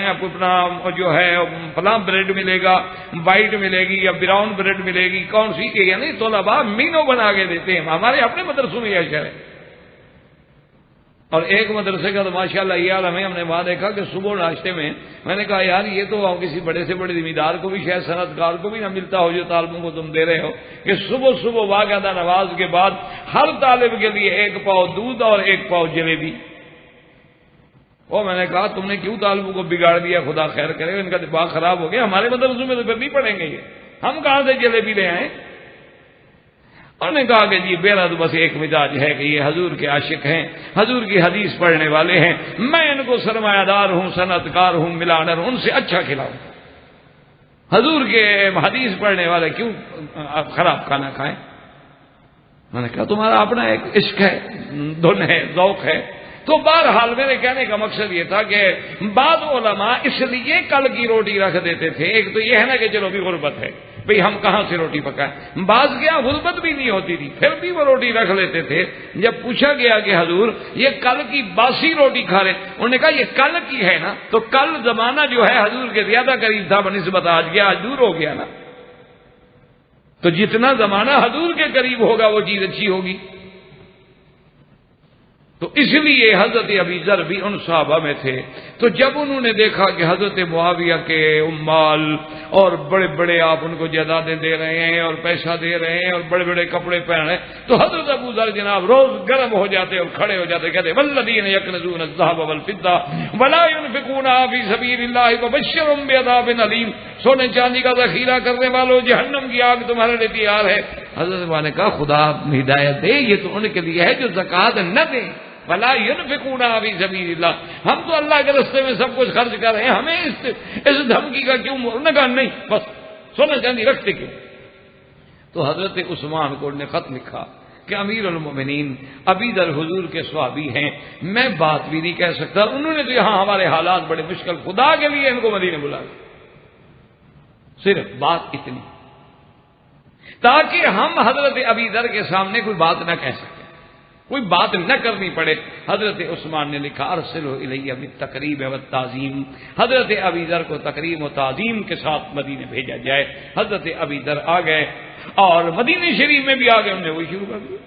اپنا جو ہے فلاں بریڈ ملے گا، وائٹ ملے گی یا براؤن بریڈ ملے گی، کون سی کہ یعنی طلباء مینو بنا کے دیتے ہیں. ہمارے اپنے مدرسوں میں یہ اشر ہے. اور ایک مدرسے کا تو ماشاءاللہ یہ عالم ہے، ہم نے وہاں دیکھا کہ صبح ناشتے میں نے کہا یار یہ تو کسی بڑے سے بڑے زمیندار کو بھی شاید صنعت کار کو بھی نہ ملتا ہو جو طالبوں کو تم دے رہے ہو کہ صبح صبح باقاعدہ نماز کے بعد ہر طالب کے لیے 1 پاؤ دودھ اور 1 پاؤ جلیبی. اور میں نے کہا تم نے کیوں طالبوں کو بگاڑ دیا، خدا خیر کرے، ان کا دماغ خراب ہو گیا. ہمارے مدرسوں میں تو پھر نہیں پڑھیں گے یہ، ہم کہاں سے جلیبی لے آئیں. اور نے کہا کہ جی میرا تو بس ایک مزاج ہے کہ یہ حضور کے عاشق ہیں، حضور کی حدیث پڑھنے والے ہیں، میں ان کو سرمایہ دار ہوں، صنعت کار ہوں، ملانر ہوں، ان سے اچھا کھلاؤں. حضور کے حدیث پڑھنے والے کیوں خراب کھانا کھائیں. میں نے کہا تمہارا اپنا ایک عشق ہے، دھن ہے، ذوق ہے. تو بہرحال میرے کہنے کا مقصد یہ تھا کہ بعض علماء اس لیے کل کی روٹی رکھ دیتے تھے. ایک تو یہ ہے نا کہ چلو بھی غربت ہے، بھئی ہم کہاں سے روٹی پکائیں. بعض کیا غربت بھی نہیں ہوتی تھی پھر بھی وہ روٹی رکھ لیتے تھے. جب پوچھا گیا کہ حضور یہ کل کی باسی روٹی کھا رہے، انہوں نے کہا یہ کل کی ہے نا، تو کل زمانہ جو ہے حضور کے زیادہ قریب تھا بنسبت آج کے، آج دور ہو گیا نا. تو جتنا زمانہ حضور کے قریب ہوگا وہ چیز اچھی ہوگی. تو اس لیے حضرت ابی ذر بھی ان صحابہ میں تھے. تو جب انہوں نے دیکھا کہ حضرت معاویہ کے امال اور بڑے بڑے آپ ان کو جائیدادیں دے رہے ہیں اور پیسہ دے رہے ہیں اور بڑے بڑے کپڑے پہن رہے ہیں، تو حضرت ابو ذر جناب روز گرم ہو جاتے اور کھڑے ہو جاتے، کہتے والذین یکنزون الذهب والفضة ولا ينفقونها في سبيل الله فبشرهم بعذاب الیم. سونے چاندی کا ذخیرہ کرنے والوں، جہنم کی آگ تمہارے لیے تیار ہے. حضرت نے کہا خدا ہدایت دے، یہ تو ان کے لیے ہے جو زکوٰۃ نہ دیں. ولا ينفقونها في سبيل الله، ہم تو اللہ کے راستے میں سب کچھ خرچ کر رہے ہیں، ہمیں اس دھمکی کا کیوں؟ انہوں نے کہا نہیں بس سونا چاندی رکھتے کیوں. تو حضرت عثمان کو نے خط لکھا کہ امیر المومنین ابی ذر حضور کے صحابی ہیں، میں بات بھی نہیں کہہ سکتا. انہوں نے تو یہاں ہمارے حالات بڑے مشکل، خدا کے لیے ان کو مدینے بلا، صرف بات اتنی تاکہ ہم حضرت ابی ذر کے سامنے کوئی بات نہ کہہ سکیں، کوئی بات نہ کرنی پڑے. حضرت عثمان نے لکھا ارسلہ الیہ بالتقریب والتعظیم، حضرت ابی ذر کو تقریب و تعظیم کے ساتھ مدینے بھیجا جائے. حضرت ابی ذر آ گئے اور مدینے شریف میں بھی آ گئے، انہوں نے وہی شروع کر دیا.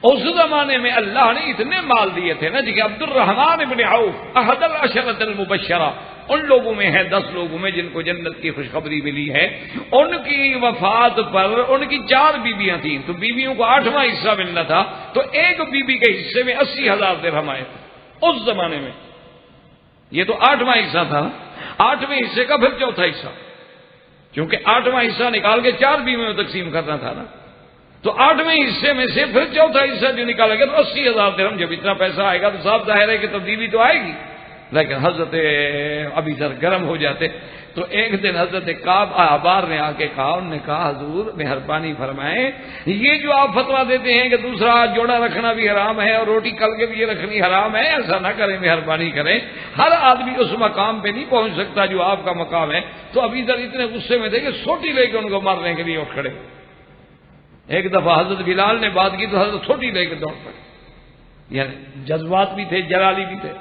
اس زمانے میں اللہ نے اتنے مال دیے تھے نا جی کہ عبد الرحمن بن عوف احد العشرۃ المبشرہ، ان لوگوں میں ہے 10 لوگوں میں جن کو جنت کی خوشخبری ملی ہے. ان کی وفات پر ان کی 4 بیویاں تھیں، تو بیویوں کو 8واں حصہ ملنا تھا، تو ایک بیوی کے حصے میں 80,000 درہم آئے تھے اس زمانے میں. یہ تو 8واں حصہ تھا، 8ویں حصے کا پھر 4تھا حصہ، کیونکہ 8واں حصہ نکال کے 4 بیویوں میں تقسیم کرنا تھا نا. تو 8ویں حصے میں سے پھر 4تھا حصہ جو نکالا گیا تو 80,000 درہم. جب اتنا پیسہ آئے گا تو صاف ظاہر ہے کہ تبدیلی تو آئے گی. لیکن حضرت ابی ذر گرم ہو جاتے. تو ایک دن حضرت کعب احبار نے آ کے کہا، انہوں نے کہا حضور مہربانی فرمائیں، یہ جو آپ فتویٰ دیتے ہیں کہ دوسرا جوڑا رکھنا بھی حرام ہے اور روٹی کل کے لیے رکھنی حرام ہے، ایسا نہ کریں، مہربانی کریں. ہر آدمی اس مقام پہ نہیں پہنچ سکتا جو آپ کا مقام ہے. تو ابی ذر اتنے غصے میں تھے کہ سوٹی لے کے ان کو مارنے کے لیے اٹھ کھڑے. ایک دفعہ حضرت بلال نے بات کی تو حضرت چھوٹی لے کے دوڑ پڑے، یعنی جذبات بھی تھے، جلالی بھی تھے.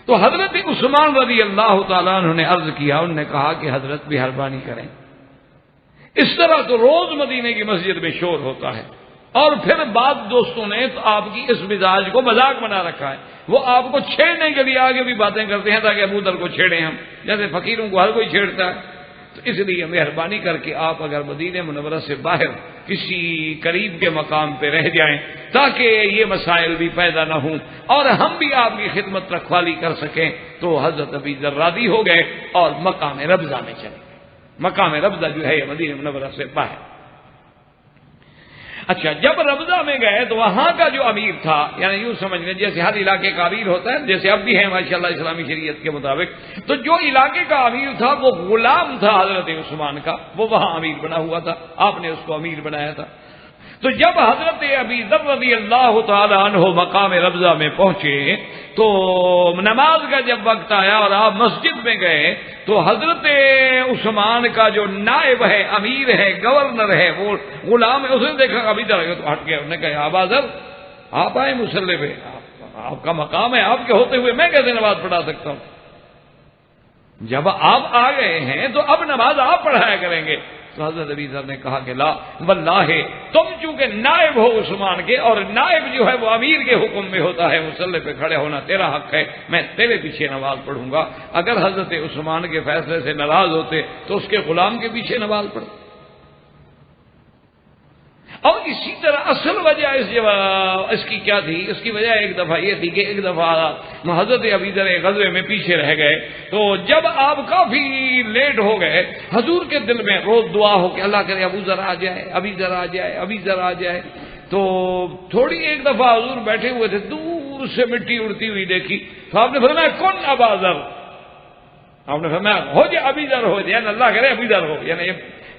تو حضرت عثمان رضی اللہ تعالیٰ عنہ نے عرض کیا، انہوں نے کہا کہ حضرت مہربانی کریں. اس طرح تو روز مدینے کی مسجد میں شور ہوتا ہے. اور پھر بعض دوستوں نے تو آپ کی اس مزاج کو مذاق بنا رکھا ہے، وہ آپ کو چھیڑنے کے لیے آگے بھی باتیں کرتے ہیں تاکہ ابو ذر کو چھیڑیں ہم، جیسے فقیروں کو ہر کوئی چھیڑتا ہے. تو اس لیے مہربانی کر کے آپ اگر مدینہ منورہ سے باہر کسی قریب کے مقام پہ رہ جائیں تاکہ یہ مسائل بھی پیدا نہ ہوں اور ہم بھی آپ کی خدمت رکھوالی کر سکیں. تو حضرت ابی ذر راضی ہو گئے اور مقام ربضہ میں چلے گئے. مقام ربضہ جو ہے یہ مدینہ منورہ سے باہر. اچھا، جب ربضہ میں گئے تو وہاں کا جو امیر تھا، یعنی یوں سمجھ لیں جیسے ہر علاقے کا امیر ہوتا ہے، جیسے اب بھی ہے ماشاءاللہ اسلامی شریعت کے مطابق، تو جو علاقے کا امیر تھا وہ غلام تھا حضرت عثمان کا، وہ وہاں امیر بنا ہوا تھا، آپ نے اس کو امیر بنایا تھا. تو جب حضرت ابی ذر رضی اللہ تعالی عنہ مقام ربضہ میں پہنچے تو نماز کا جب وقت آیا اور آپ مسجد میں گئے تو حضرت عثمان کا جو نائب ہے، امیر ہے، گورنر ہے، وہ غلام ہے، اس نے دیکھا ابھی طرح تو ہٹ گیا. انہوں نے کہا ابا ذر آپ آئے مصلی پہ، آپ کا مقام ہے، آپ کے ہوتے ہوئے میں کیسے نماز پڑھا سکتا ہوں؟ جب آپ آ گئے ہیں تو اب نماز آپ پڑھایا کریں گے. تو حضرت ابی ذر نے کہا کہ لا واللہ، تم چونکہ نائب ہو عثمان کے، اور نائب جو ہے وہ امیر کے حکم میں ہوتا ہے، مصلی پہ کھڑے ہونا تیرا حق ہے، میں تیرے پیچھے نماز پڑھوں گا. اگر حضرت عثمان کے فیصلے سے ناراض ہوتے تو اس کے غلام کے پیچھے نماز پڑھ. اور اسی طرح اصل وجہ اس کی کیا تھی؟ اس کی وجہ ایک دفعہ یہ تھی کہ ایک دفعہ حضرت ابی ذر غزوے میں پیچھے رہ گئے. تو جب آپ کافی لیٹ ہو گئے، حضور کے دل میں روز دعا ہو کہ اللہ کرے ابو ذر آ جائے، ابی ذر آ جائے، ابی ذر آ جائے. تو تھوڑی ایک دفعہ حضور بیٹھے ہوئے تھے، دور سے مٹی اڑتی ہوئی دیکھی تو آپ نے فرمایا کون ابا ذر؟ آپ نے فرمایا ہو جائے ابی ذر ہو جائے، اللہ کرے ابی ذر ہو. یعنی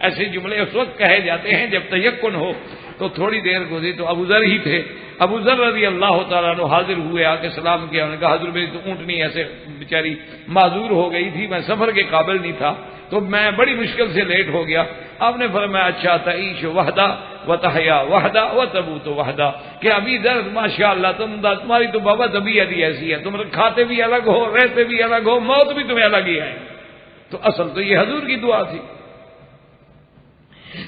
ایسے جملے اس وقت کہے جاتے ہیں جب تیقن ہو. تو تھوڑی دیر گزری تو ابو ذر ہی تھے. ابو ذر رضی اللہ تعالیٰ عنہ حاضر ہوئے، آ کے سلام کیا. انہوں نے کہا حضور میری تو اونٹنی ایسے بیچاری معذور ہو گئی تھی، میں سفر کے قابل نہیں تھا تو میں بڑی مشکل سے لیٹ ہو گیا. آپ نے فرمایا اچھا تعیش وحدہ و تحیا وحدہ و تموت وحدہ، کہ ابھی ذر ماشاء اللہ تمہاری تو بابا طبیعت ہی ایسی ہے، تم کھاتے بھی الگ ہو، رہتے بھی الگ ہو، موت بھی تمہیں الگ ہی ہے. تو اصل تو یہ حضور کی دعا تھی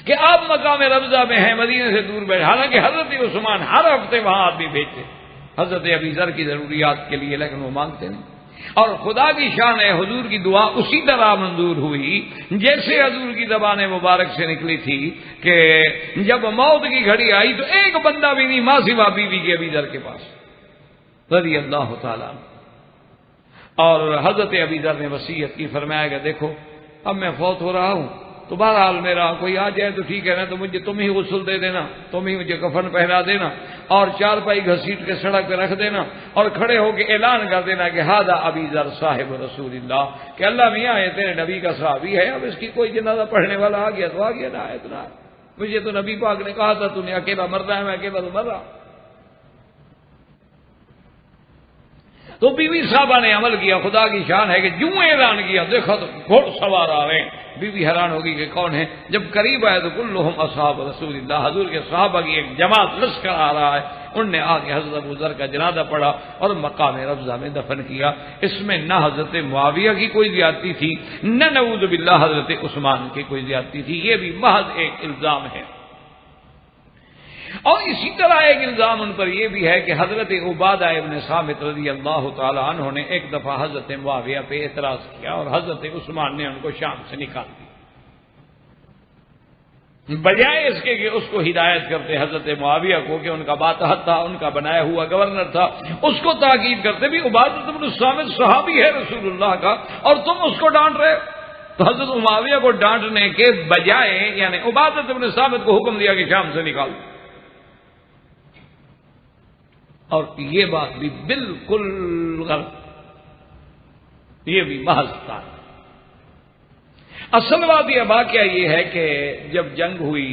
کہ آپ مقام ربضہ میں ہیں، مدینے سے دور بیٹھے. حالانکہ حضرت عثمان ہر ہفتے وہاں آدمی بھیجتے حضرت ابی ذر کی ضروریات کے لیے، لیکن وہ مانگتے نہیں. اور خدا کی شان ہے حضور کی دعا اسی طرح منظور ہوئی جیسے حضور کی زبان مبارک سے نکلی تھی کہ جب موت کی گھڑی آئی تو ایک بندہ بھی نہیں ماں سوا بیوی کے ابی ذر کے پاس رضی اللہ تعالیٰ. اور حضرت ابی ذر نے وصیت کی، فرمایا کہ دیکھو اب میں فوت ہو رہا ہوں تو بہرحال میرا کوئی آ جائے تو ٹھیک ہے نا، تو مجھے تم ہی غسل دے دینا، تم ہی مجھے کفن پہنا دینا اور چارپائی گھسیٹ کے سڑک پہ رکھ دینا اور کھڑے ہو کے اعلان کر دینا کہ ہذا ابی ذر صاحب رسول اللہ، کہ اللہ میاں یہ تیرے نبی کا صحابی ہے. اب اس کی کوئی جنازہ پڑھنے والا آ گیا تو آ گیا، نہ آئے تو نہ آئے. مجھے تو نبی پاک نے کہا تھا تو نے اکیلا مرنا ہے، میں اکیلا تو مر رہا. تو بیوی صاحبہ نے عمل کیا. خدا کی شان ہے کہ جو اعلان کیا دیکھا تو گھوڑ سوار آ رہے ہیں. بیوی حیران ہوگی کہ کون ہے. جب قریب آئے تو کلہم اصحاب رسول اللہ، حضور کے صحابہ کی ایک جماعت لشکر آ رہا ہے. انہوں نے آ کے حضرت ابو ذر کا جنازہ پڑھا اور مقام ربضہ میں دفن کیا. اس میں نہ حضرت معاویہ کی کوئی زیادتی تھی، نہ نعوذ باللہ حضرت عثمان کی کوئی زیادتی تھی. یہ بھی محض ایک الزام ہے. اور اسی طرح ایک الزام ان پر یہ بھی ہے کہ حضرت عبادہ ابن صامت رضی اللہ تعالی عنہ نے ایک دفعہ حضرت معاویہ پہ اعتراض کیا اور حضرت عثمان نے ان کو شام سے نکال دیا. بجائے اس کے کہ اس کو ہدایت کرتے حضرت معاویہ کو کہ ان کا باتحت تھا، ان کا بنایا ہوا گورنر تھا، اس کو تاکید کرتے بھی عبادہ ابن صامت صحابی ہے رسول اللہ کا اور تم اس کو ڈانٹ رہے. تو حضرت معاویہ کو ڈانٹنے کے بجائے یعنی عبادہ ابن صامت کو حکم دیا کہ شام سے نکال دو. اور یہ بات بھی بالکل غلط، یہ بھی محض تھا. اصل بات یہ واقعہ یہ ہے کہ جب جنگ ہوئی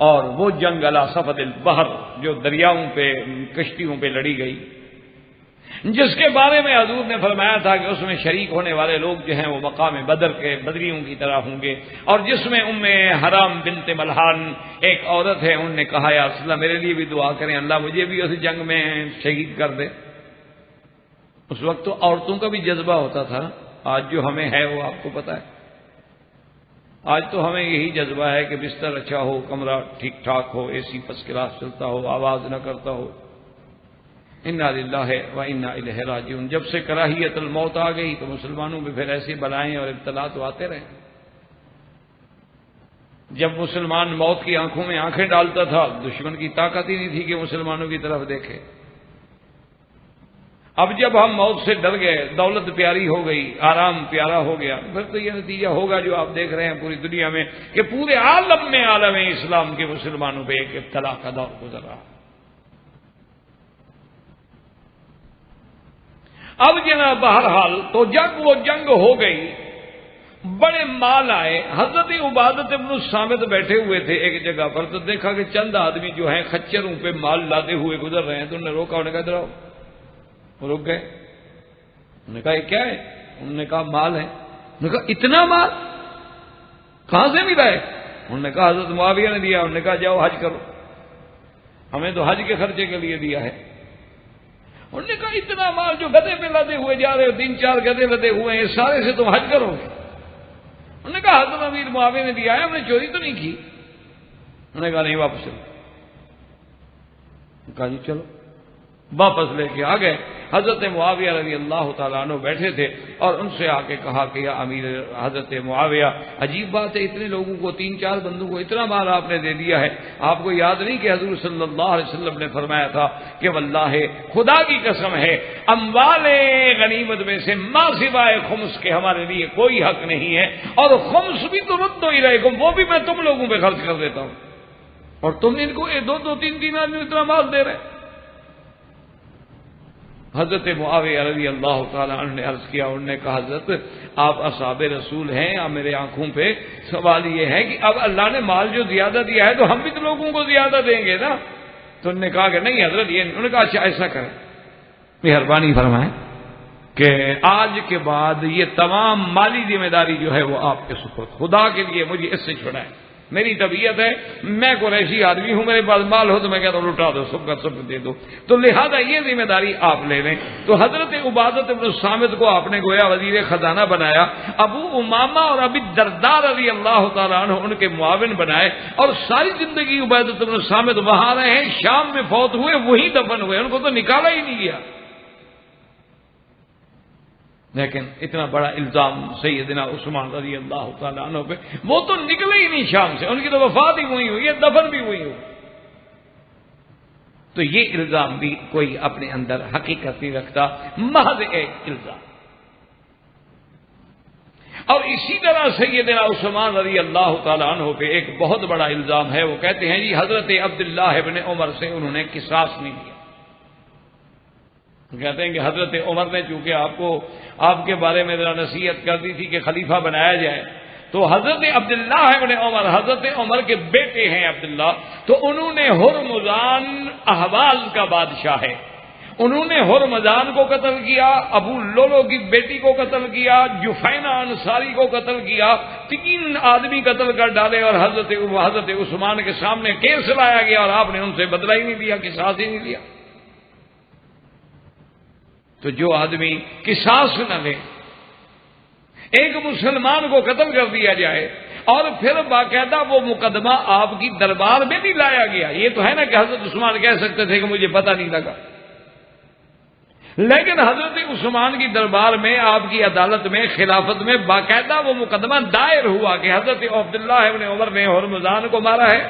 اور وہ جنگ علی صفد البحر جو دریاؤں پہ کشتیوں پہ لڑی گئی، جس کے بارے میں حضور نے فرمایا تھا کہ اس میں شریک ہونے والے لوگ جو ہیں وہ مقام بدر کے بدریوں کی طرح ہوں گے، اور جس میں حرام بنت ملحان ایک عورت ہے، انہوں نے کہا یا رسول اللہ میرے لیے بھی دعا کریں، اللہ مجھے بھی اس جنگ میں شہید کر دے. اس وقت تو عورتوں کا بھی جذبہ ہوتا تھا. آج جو ہمیں ہے وہ آپ کو پتا ہے. آج تو ہمیں یہی جذبہ ہے کہ بستر اچھا ہو، کمرہ ٹھیک ٹھاک ہو، اے سی فرسٹ کلاس چلتا ہو، آواز نہ کرتا ہو. انا للہ و انا الیہ راجعون. جب سے کراہیت الموت آ گئی تو مسلمانوں میں پھر ایسی بلائیں اور ابتلا تو آتے رہے. جب مسلمان موت کی آنکھوں میں آنکھیں ڈالتا تھا دشمن کی طاقت ہی نہیں تھی کہ مسلمانوں کی طرف دیکھے. اب جب ہم موت سے ڈر گئے، دولت پیاری ہو گئی، آرام پیارا ہو گیا، پھر تو یہ نتیجہ ہوگا جو آپ دیکھ رہے ہیں پوری دنیا میں کہ پورے عالم میں عالم اسلام کے مسلمانوں پہ ایک ابتلا کا دور گزر رہا. اب جناب بہرحال تو جب وہ جنگ ہو گئی بڑے مال آئے. حضرت عبادت ابن الصامت بیٹھے ہوئے تھے ایک جگہ پر, تو دیکھا کہ چند آدمی جو ہیں خچروں پہ مال لاتے ہوئے گزر رہے ہیں, تو انہوں نے روکا, انہوں نے کہا ادھر آؤ. وہ رک گئے. انہوں نے کہا یہ کیا ہے؟ انہوں نے کہا مال ہے. انہوں نے کہا اتنا مال کہاں سے ملا ہے؟ انہوں نے کہا حضرت معاویہ نے دیا. انہوں نے کہا جاؤ حج کرو, ہمیں تو حج کے خرچے کے لیے دیا ہے. انہوں نے کہا اتنا مال جو گدھے پہ لدے ہوئے جا رہے ہو, 3-4 گدھے لدے ہوئے ہیں, سارے سے تم حج کرو گے؟ انہوں نے کہا حضرت امیر معاویہ نے دیا ہے, ہم نے چوری تو نہیں کی. انہوں نے کہا نہیں, واپس چلو. کہا جی چلو. واپس لے کے آ گئے. حضرت معاویہ رضی اللہ تعالیٰ عنہ بیٹھے تھے اور ان سے آ کے کہا کہ یا امیر حضرت معاویہ, عجیب بات ہے, اتنے لوگوں کو 3-4 بندوں کو اتنا مال آپ نے دے دیا ہے. آپ کو یاد نہیں کہ حضور صلی اللہ علیہ وسلم نے فرمایا تھا کہ واللہ خدا کی قسم ہے, اموال غنیمت میں سے ما سوائے خمس کے ہمارے لیے کوئی حق نہیں ہے, اور خمس بھی تردو الیکم, وہ بھی میں تم لوگوں پہ خرچ کر دیتا ہوں, اور تم ان کو 2-3 آدمی اتنا مال دے رہے. حضرت معاویہ رضی اللہ تعالیٰ عنہ نے عرض کیا, انہوں نے کہا حضرت آپ اصحاب رسول ہیں, اب میرے آنکھوں پہ سوال یہ ہے کہ اب اللہ نے مال جو زیادہ دیا ہے تو ہم بھی تو لوگوں کو زیادہ دیں گے نا. تو انہوں نے کہا کہ نہیں حضرت, یہ انہوں نے کہا اچھا ایسا کریں, مہربانی فرمائیں کہ آج کے بعد یہ تمام مالی ذمہ داری جو ہے وہ آپ کے سپرد, خدا کے لیے مجھے اس سے چھڑائیں. میری طبیعت ہے, میں قریشی آدمی ہوں, میرے پاس مال ہو تو میں کہتا ہوں لٹا دو, سب کا سب دے دو, تو لہذا یہ ذمہ داری آپ لے لیں. تو حضرت عبادت ابن الصامت کو آپ نے گویا وزیر خزانہ بنایا, ابو امامہ اور ابی الدرداء رضی اللہ تعالیٰ عنہ ان کے معاون بنائے, اور ساری زندگی عبادت ابن الصامت وہاں رہے ہیں. شام میں فوت ہوئے, وہیں دفن ہوئے, ان کو تو نکالا ہی نہیں گیا. لیکن اتنا بڑا الزام سیدنا عثمان رضی اللہ تعالیٰ عنہ پہ, وہ تو نکلے ہی نہیں شام سے, ان کی تو وفات ہی وہی ہوئی ہے, دفن بھی وہی ہوئی. تو یہ الزام بھی کوئی اپنے اندر حقیقت نہیں رکھتا, محض ایک الزام. اور اسی طرح سیدنا عثمان رضی اللہ تعالیٰ عنہ پہ ایک بہت بڑا الزام ہے. وہ کہتے ہیں جی حضرت عبداللہ ابن عمر سے انہوں نے قصاص نہیں لیا. کہتے ہیں کہ حضرت عمر نے چونکہ آپ کے بارے میں ذرا نصیحت کر دی تھی کہ خلیفہ بنایا جائے, تو حضرت عبداللہ ابن عمر, حضرت عمر کے بیٹے ہیں عبداللہ, تو انہوں نے ہرمزان احواز کا بادشاہ ہے, انہوں نے ہرمزان کو قتل کیا, ابو لولو کی بیٹی کو قتل کیا, جفینہ انصاری کو قتل کیا, 3 آدمی قتل کر ڈالے, اور حضرت عثمان کے سامنے کیس لایا گیا, اور آپ نے ان سے بدلہ ہی نہیں لیا, قصاص ہی نہیں لیا. تو جو آدمی قصاص نہ لے, ایک مسلمان کو قتل کر دیا جائے, اور پھر باقاعدہ وہ مقدمہ آپ کی دربار میں بھی لایا گیا. یہ تو ہے نا کہ حضرت عثمان کہہ سکتے تھے کہ مجھے پتہ نہیں لگا, لیکن حضرت عثمان کی دربار میں, آپ کی عدالت میں, خلافت میں باقاعدہ وہ مقدمہ دائر ہوا کہ حضرت عبداللہ ابن عمر نے ہرمزان کو مارا ہے,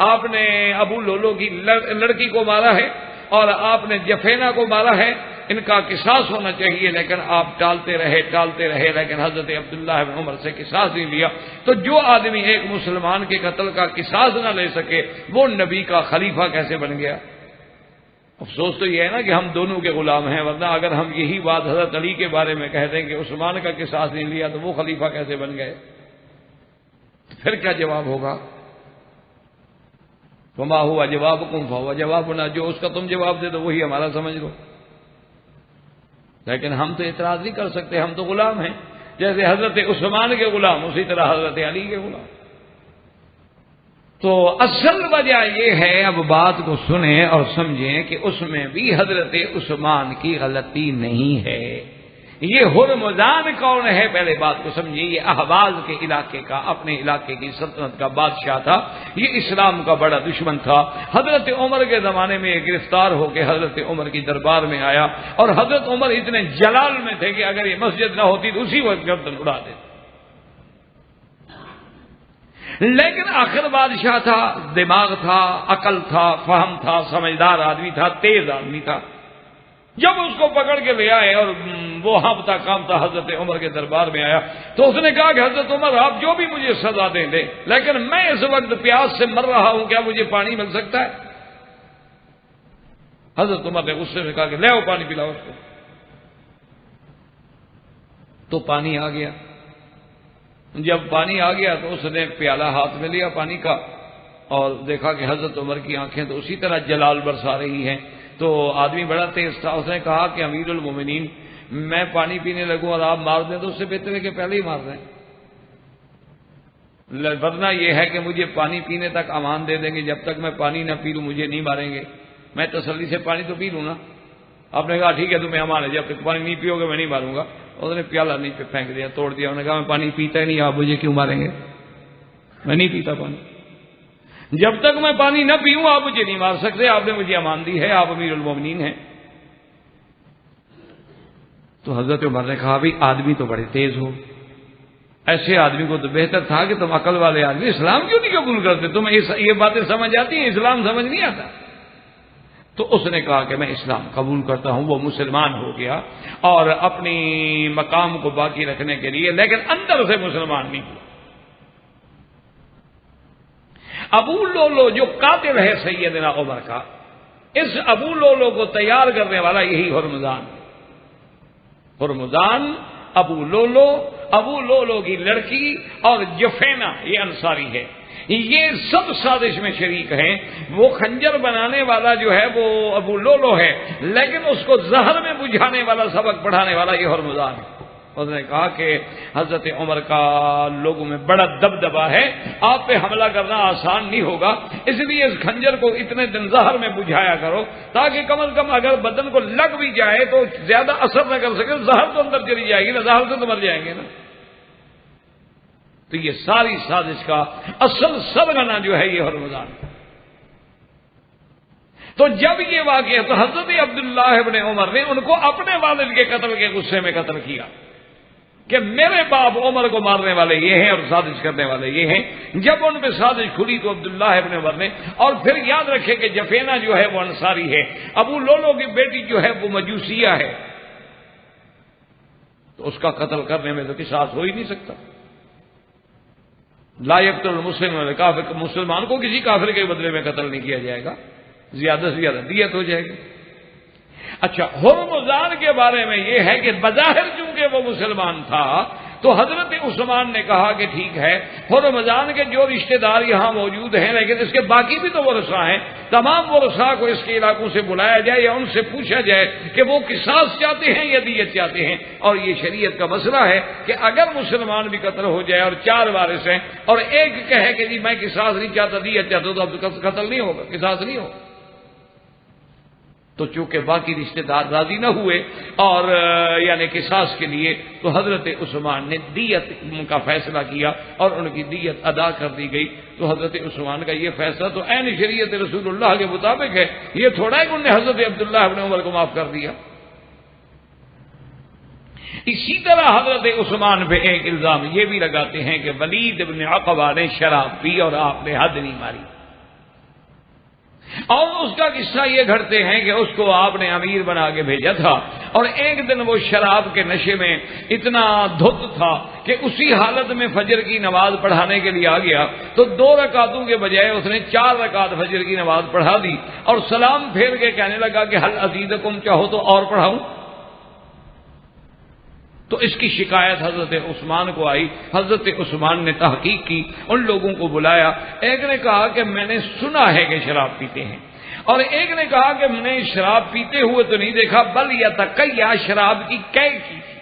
آپ نے ابو لولو کی لڑکی کو مارا ہے, اور آپ نے جفینہ کو مارا ہے, ان کا قصاص ہونا چاہیے. لیکن آپ ٹالتے رہے, لیکن حضرت عبداللہ ابن عمر سے قصاص نہیں لیا. تو جو آدمی ایک مسلمان کے قتل کا قصاص نہ لے سکے, وہ نبی کا خلیفہ کیسے بن گیا؟ افسوس تو یہ ہے نا کہ ہم دونوں کے غلام ہیں, ورنہ اگر ہم یہی بات حضرت علی کے بارے میں کہہ دیں کہ عثمان کا قصاص نہیں لیا تو وہ خلیفہ کیسے بن گئے, پھر کیا جواب ہوگا؟ وما ہوا جوابکم فہو جوابنا, جو اس کا تم جواب دے دو وہی ہمارا سمجھ لو. لیکن ہم تو اعتراض نہیں کر سکتے, ہم تو غلام ہیں, جیسے حضرت عثمان کے غلام اسی طرح حضرت علی کے غلام. تو اصل وجہ یہ ہے, اب بات کو سنیں اور سمجھیں کہ اس میں بھی حضرت عثمان کی غلطی نہیں ہے. یہ ہرمزان کون ہے؟ پہلے بات کو سمجھیے. یہ احواز کے علاقے کا, اپنے علاقے کی سلطنت کا بادشاہ تھا. یہ اسلام کا بڑا دشمن تھا. حضرت عمر کے زمانے میں یہ گرفتار ہو کے حضرت عمر کی دربار میں آیا, اور حضرت عمر اتنے جلال میں تھے کہ اگر یہ مسجد نہ ہوتی تو اسی وقت گردن اڑا دیتے. لیکن آخر بادشاہ تھا, دماغ تھا, عقل تھا, فہم تھا, سمجھدار آدمی تھا, تیز آدمی تھا. جب اس کو پکڑ کے لے آئے اور وہ ہانپتا کامتا حضرت عمر کے دربار میں آیا, تو اس نے کہا کہ حضرت عمر آپ جو بھی مجھے سزا دیں دیں, لیکن میں اس وقت پیاس سے مر رہا ہوں, کیا مجھے پانی مل سکتا ہے؟ حضرت عمر نے غصے میں کہا کہ لے آؤ پانی پلاؤ اس کو. تو پانی آ گیا. جب پانی آ گیا تو اس نے پیالہ ہاتھ میں لیا پانی کا اور دیکھا کہ حضرت عمر کی آنکھیں تو اسی طرح جلال برسا رہی ہیں. تو آدمی بڑا تیز تھا، اس نے کہا کہ امیر المومنین میں پانی پینے لگوں اور آپ مار دیں تو اس سے بہتر ہے کہ پہلے ہی مار دیں، ورنہ یہ ہے کہ مجھے پانی پینے تک امان دے دیں گے، جب تک میں پانی نہ پی لوں مجھے نہیں ماریں گے، میں تسلی سے پانی تو پی لوں نا. آپ نے کہا ٹھیک ہے تمہیں امان ہے، جب تک پانی نہیں پیو گے میں نہیں ماروں گا. اس نے پیالہ نیچے پھینک دیا، توڑ دیا. انہوں نے کہا میں پانی پیتا ہی نہیں، آپ مجھے کیوں ماریں گے؟ میں نہیں پیتا پانی، جب تک میں پانی نہ پیوں آپ مجھے نہیں مار سکتے، آپ نے مجھے امان دی ہے، آپ امیر المومنین ہیں. تو حضرت عمر نے کہا بھائی آدمی تو بڑے تیز ہو، ایسے آدمی کو تو بہتر تھا کہ تم عقل والے آدمی اسلام کیوں نہیں قبول کرتے؟ تمہیں یہ باتیں سمجھ آتی ہیں، اسلام سمجھ نہیں آتا. تو اس نے کہا کہ میں اسلام قبول کرتا ہوں. وہ مسلمان ہو گیا اور اپنی مقام کو باقی رکھنے کے لیے، لیکن اندر سے مسلمان نہیں ہوا. ابو لولو جو قاتل ہے سیدنا عمر کا، اس ابو لولو کو تیار کرنے والا یہی ہرمزان. ہرمزان ابو لولو کی لڑکی اور جفینا یہ انصاری ہے، یہ سب سازش میں شریک ہیں. وہ خنجر بنانے والا جو ہے وہ ابو لولو ہے، لیکن اس کو زہر میں بجھانے والا، سبق پڑھانے والا یہ ہرمزان ہے. اس نے کہا کہ حضرت عمر کا لوگوں میں بڑا دبدبا ہے، آپ پہ حملہ کرنا آسان نہیں ہوگا، اس لیے اس خنجر کو اتنے دن زہر میں بجھایا کرو تاکہ کم از کم اگر بدن کو لگ بھی جائے تو زیادہ اثر نہ کر سکے. زہر تو اندر چلی جائے گی نا، زہر سے تو مر جائیں گے نا. تو یہ ساری سازش کا اصل سرغنہ جو ہے یہ ہرمزان. تو جب یہ واقعہ تو حضرت عبداللہ ابن عمر نے ان کو اپنے والد کے قتل کے غصے میں قتل کیا کہ میرے باپ عمر کو مارنے والے یہ ہیں اور سازش کرنے والے یہ ہیں. جب ان پہ سازش کھلی تو عبداللہ ابن عمر نے، اور پھر یاد رکھے کہ جفینا جو ہے وہ انصاری ہے، ابو لولو کی بیٹی جو ہے وہ مجوسیہ ہے، تو اس کا قتل کرنے میں تو قصاص ہو ہی نہیں سکتا. لا یقتل المسلم والکافر، مسلمان کو کسی کافر کے بدلے میں قتل نہیں کیا جائے گا، زیادہ سے زیادہ دیت ہو جائے گی. اچھا، ہرمزان کے بارے میں یہ ہے کہ بظاہر چونکہ وہ مسلمان تھا تو حضرت عثمان نے کہا کہ ٹھیک ہے ہرمزان کے جو رشتہ دار یہاں موجود ہیں، لیکن اس کے باقی بھی تو ورثاء ہیں، تمام ورثاء کو اس کے علاقوں سے بلایا جائے یا ان سے پوچھا جائے کہ وہ قصاص چاہتے ہیں یا دیت چاہتے ہیں. اور یہ شریعت کا مسئلہ ہے کہ اگر مسلمان بھی قتل ہو جائے اور 4 وارث ہیں اور ایک کہے کہ جی میں قصاص نہیں چاہتا دیت چاہتا تو اب قتل نہیں ہوگا، قصاص نہیں ہوگا. تو چونکہ باقی رشتہ دار راضی نہ ہوئے اور یعنی قصاص کے لیے، تو حضرت عثمان نے دیت کا فیصلہ کیا اور ان کی دیت ادا کر دی گئی. تو حضرت عثمان کا یہ فیصلہ تو عین شریعت رسول اللہ کے مطابق ہے. یہ تھوڑا ہے کہ انہوں نے حضرت عبداللہ ابن عمر کو معاف کر دیا. اسی طرح حضرت عثمان پہ ایک الزام یہ بھی لگاتے ہیں کہ ولید ابن عقبہ نے شراب پی اور آپ نے حد نہیں ماری. اور اس کا قصہ یہ گھڑتے ہیں کہ اس کو آپ نے امیر بنا کے بھیجا تھا اور ایک دن وہ شراب کے نشے میں اتنا دھت تھا کہ اسی حالت میں فجر کی نماز پڑھانے کے لیے آ گیا. تو 2 رکعتوں کے بجائے اس نے 4 رکعت فجر کی نماز پڑھا دی اور سلام پھیر کے کہنے لگا کہ حل ازیدکم، چاہو تو اور پڑھاؤں. تو اس کی شکایت حضرت عثمان کو آئی. حضرت عثمان نے تحقیق کی، ان لوگوں کو بلایا. ایک نے کہا کہ میں نے سنا ہے کہ شراب پیتے ہیں، اور ایک نے کہا کہ میں نے شراب پیتے ہوئے تو نہیں دیکھا، بل یا تقیا شراب کی قے کی تھی.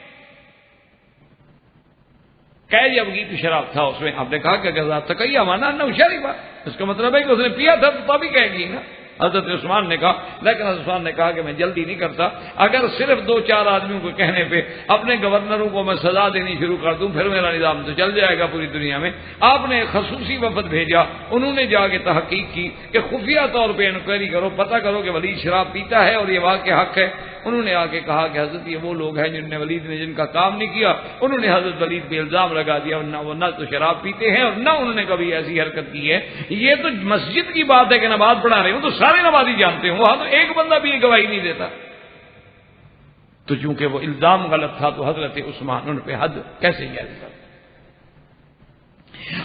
قے جب کی تو شراب تھا اس میں. آپ نے کہا کہ اگر تقیا مانا نہ شریبہ، اس کا مطلب ہے کہ اس نے پیا تھا تو تبھی کہے گی نا. حضرت عثمان نے کہا، لیکن حضرت عثمان نے کہا کہ میں جلدی نہیں کرتا، اگر صرف 2-4 آدمیوں کو کہنے پہ اپنے گورنروں کو میں سزا دینی شروع کر دوں پھر میرا نظام تو چل جائے گا پوری دنیا میں. آپ نے خصوصی وفد بھیجا، انہوں نے جا کے تحقیق کی کہ خفیہ طور پہ انکوائری کرو، پتہ کرو کہ ولید شراب پیتا ہے اور یہ واقع حق ہے. انہوں نے آ کے کہا کہ حضرت یہ وہ لوگ ہیں جن نے ولید نے جن کا کام نہیں کیا. انہوں نے حضرت ولید پہ الزام لگا دیا، وہ نہ تو شراب پیتے ہیں اور نہ انہوں نے کبھی ایسی حرکت کی ہے. یہ تو مسجد کی بات ہے کہ نماز پڑھا رہے ہوں تو سارے نمازی جانتے ہوں، وہاں تو ایک بندہ بھی یہ گواہی نہیں دیتا. تو چونکہ وہ الزام غلط تھا تو حضرت عثمان ان پہ حد کیسے جاری کر.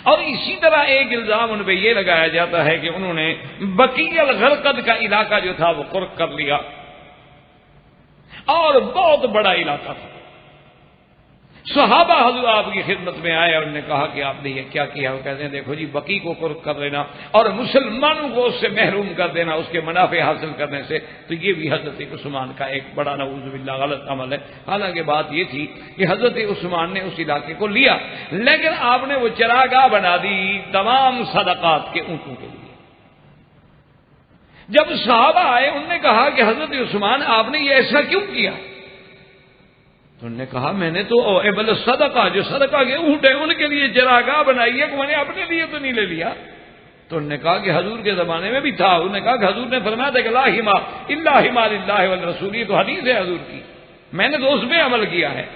اور اسی طرح ایک الزام ان پہ یہ لگایا جاتا ہے کہ انہوں نے بقیع الغرقد کا علاقہ جو تھا وہ قرق کر لیا، اور بہت بڑا علاقہ تھا. صحابہ حضور آپ کی خدمت میں آئے اور انہوں نے کہا کہ آپ نے یہ کیا کیا؟ وہ کہتے ہیں دیکھو جی، بقی کو قرب کر لینا اور مسلمانوں کو اس سے محروم کر دینا اس کے منافع حاصل کرنے سے، تو یہ بھی حضرت عثمان کا ایک بڑا نعوذ باللہ غلط عمل ہے۔ حالانکہ بات یہ تھی کہ حضرت عثمان نے اس علاقے کو لیا، لیکن آپ نے وہ چراگاہ بنا دی تمام صدقات کے اونٹوں کے لیے۔ جب صحابہ آئے انہوں نے کہا کہ حضرت عثمان آپ نے یہ ایسا کیوں کیا؟ تو انہوں نے کہا میں نے تو ابل صدقہ، جو صدقہ کے اونٹ ہیں ان کے لیے چراگاہ بنائی ہے، کہ میں نے اپنے لیے تو نہیں لے لیا۔ تو انہوں نے کہا کہ حضور کے زمانے میں بھی تھا، انہوں نے کہا کہ حضور نے فرمایا تھا کہ لا حما الا حما للہ والرسول، یہ تو حدیث ہے حضور کی، میں نے تو اس میں عمل کیا ہے۔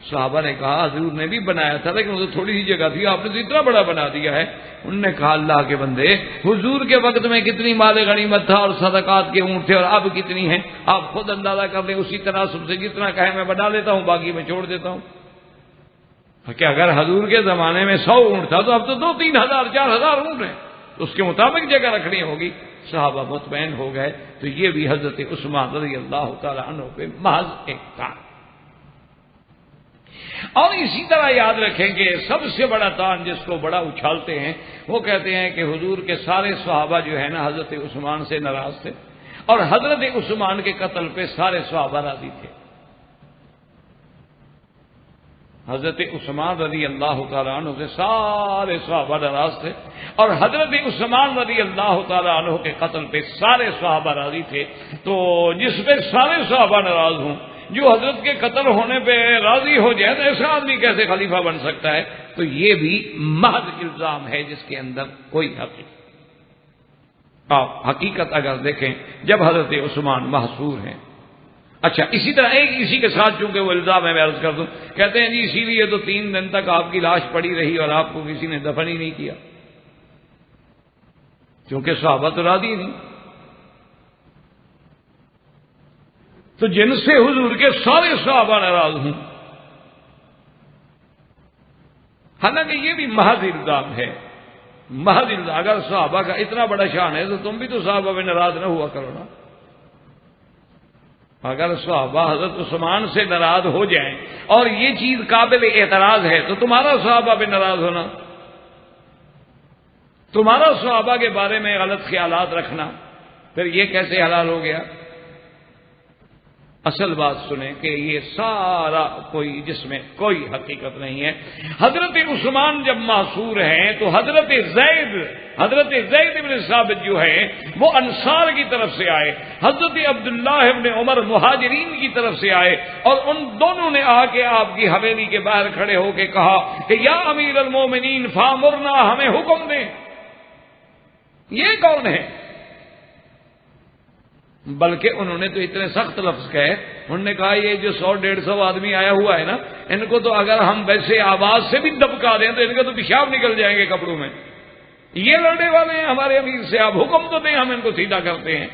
صحابہ نے کہا حضور نے بھی بنایا تھا لیکن وہ تو تھوڑی سی جگہ تھی، آپ نے تو اتنا بڑا بنا دیا ہے۔ انہوں نے کہا اللہ کے بندے، حضور کے وقت میں کتنی مال غنیمت تھا اور صدقات کے اونٹ تھے، اور اب کتنی ہیں آپ خود اندازہ کر لیں، اسی تناسب سے جتنا کہے میں بنا لیتا ہوں، باقی میں چھوڑ دیتا ہوں۔ کہ اگر حضور کے زمانے میں 100 اونٹ تھا تو اب تو 2-3 ہزار 4,000 اونٹ ہیں، تو اس کے مطابق جگہ رکھنی ہوگی۔ صحابہ مطمئن ہو گئے۔ تو یہ بھی حضرت عثمان رضی اللہ تعالی عنہ پہ محض ایک تان۔ اور اسی طرح یاد رکھیں کہ سب سے بڑا تان جس کو بڑا اچھالتے ہیں وہ کہتے ہیں کہ حضور کے سارے صحابہ جو ہے نا حضرت عثمان سے ناراض تھے، اور حضرت عثمان کے قتل پہ سارے صحابہ راضی تھے۔ حضرت عثمان رضی اللہ تعالیٰ عنہ سے سارے صحابہ ناراض تھے، اور حضرت عثمان رضی اللہ تعالیٰ عنہ کے قتل پہ سارے صحابہ راضی تھے۔ تو جس پہ سارے صحابہ ناراض ہوں، جو حضرت کے قتل ہونے پہ راضی ہو جائے، تو ایسا آدمی کیسے خلیفہ بن سکتا ہے؟ تو یہ بھی محض الزام ہے جس کے اندر کوئی حقیقت۔ آپ حقیقت اگر دیکھیں جب حضرت عثمان محصور ہیں۔ اچھا، اسی طرح اسی کے ساتھ چونکہ وہ الزام ہے میں عرض کر دوں، کہتے ہیں جی اسی لیے تو 3 دن تک آپ کی لاش پڑی رہی اور آپ کو کسی نے دفن ہی نہیں کیا، کیونکہ صحابہ تو راضی نہیں۔ تو جن سے حضور کے سارے صحابہ ناراض ہوں، حالانکہ یہ بھی محض الزام ہے، محض الزام۔ اگر صحابہ کا اتنا بڑا شان ہے تو تم بھی تو صحابہ میں ناراض نہ ہوا کرو نا۔ اگر صحابہ حضرت عثمان سے ناراض ہو جائیں اور یہ چیز قابل اعتراض ہے تو تمہارا صحابہ پہ ناراض ہونا، تمہارا صحابہ کے بارے میں غلط خیالات رکھنا، پھر یہ کیسے حلال ہو گیا؟ اصل بات سنیں کہ یہ سارا جس میں کوئی حقیقت نہیں ہے۔ حضرت عثمان جب معصور ہیں تو حضرت زید بن ثابت جو ہے وہ انصار کی طرف سے آئے، حضرت عبداللہ ابن عمر مہاجرین کی طرف سے آئے، اور ان دونوں نے آ کے آپ کی حویلی کے باہر کھڑے ہو کے کہا کہ یا امیر المومنین فامرنا، ہمیں حکم دیں۔ یہ کون ہے؟ بلکہ انہوں نے تو اتنے سخت لفظ کہے، انہوں نے کہا یہ جو 100-150 آدمی آیا ہوا ہے نا، ان کو تو اگر ہم ویسے آواز سے بھی دبکا دیں تو ان کا تو پیشاب نکل جائیں گے کپڑوں میں، یہ لڑنے والے ہیں ہمارے امیر سے، آپ حکم تو دیں، ہم ان کو سیدھا کرتے ہیں۔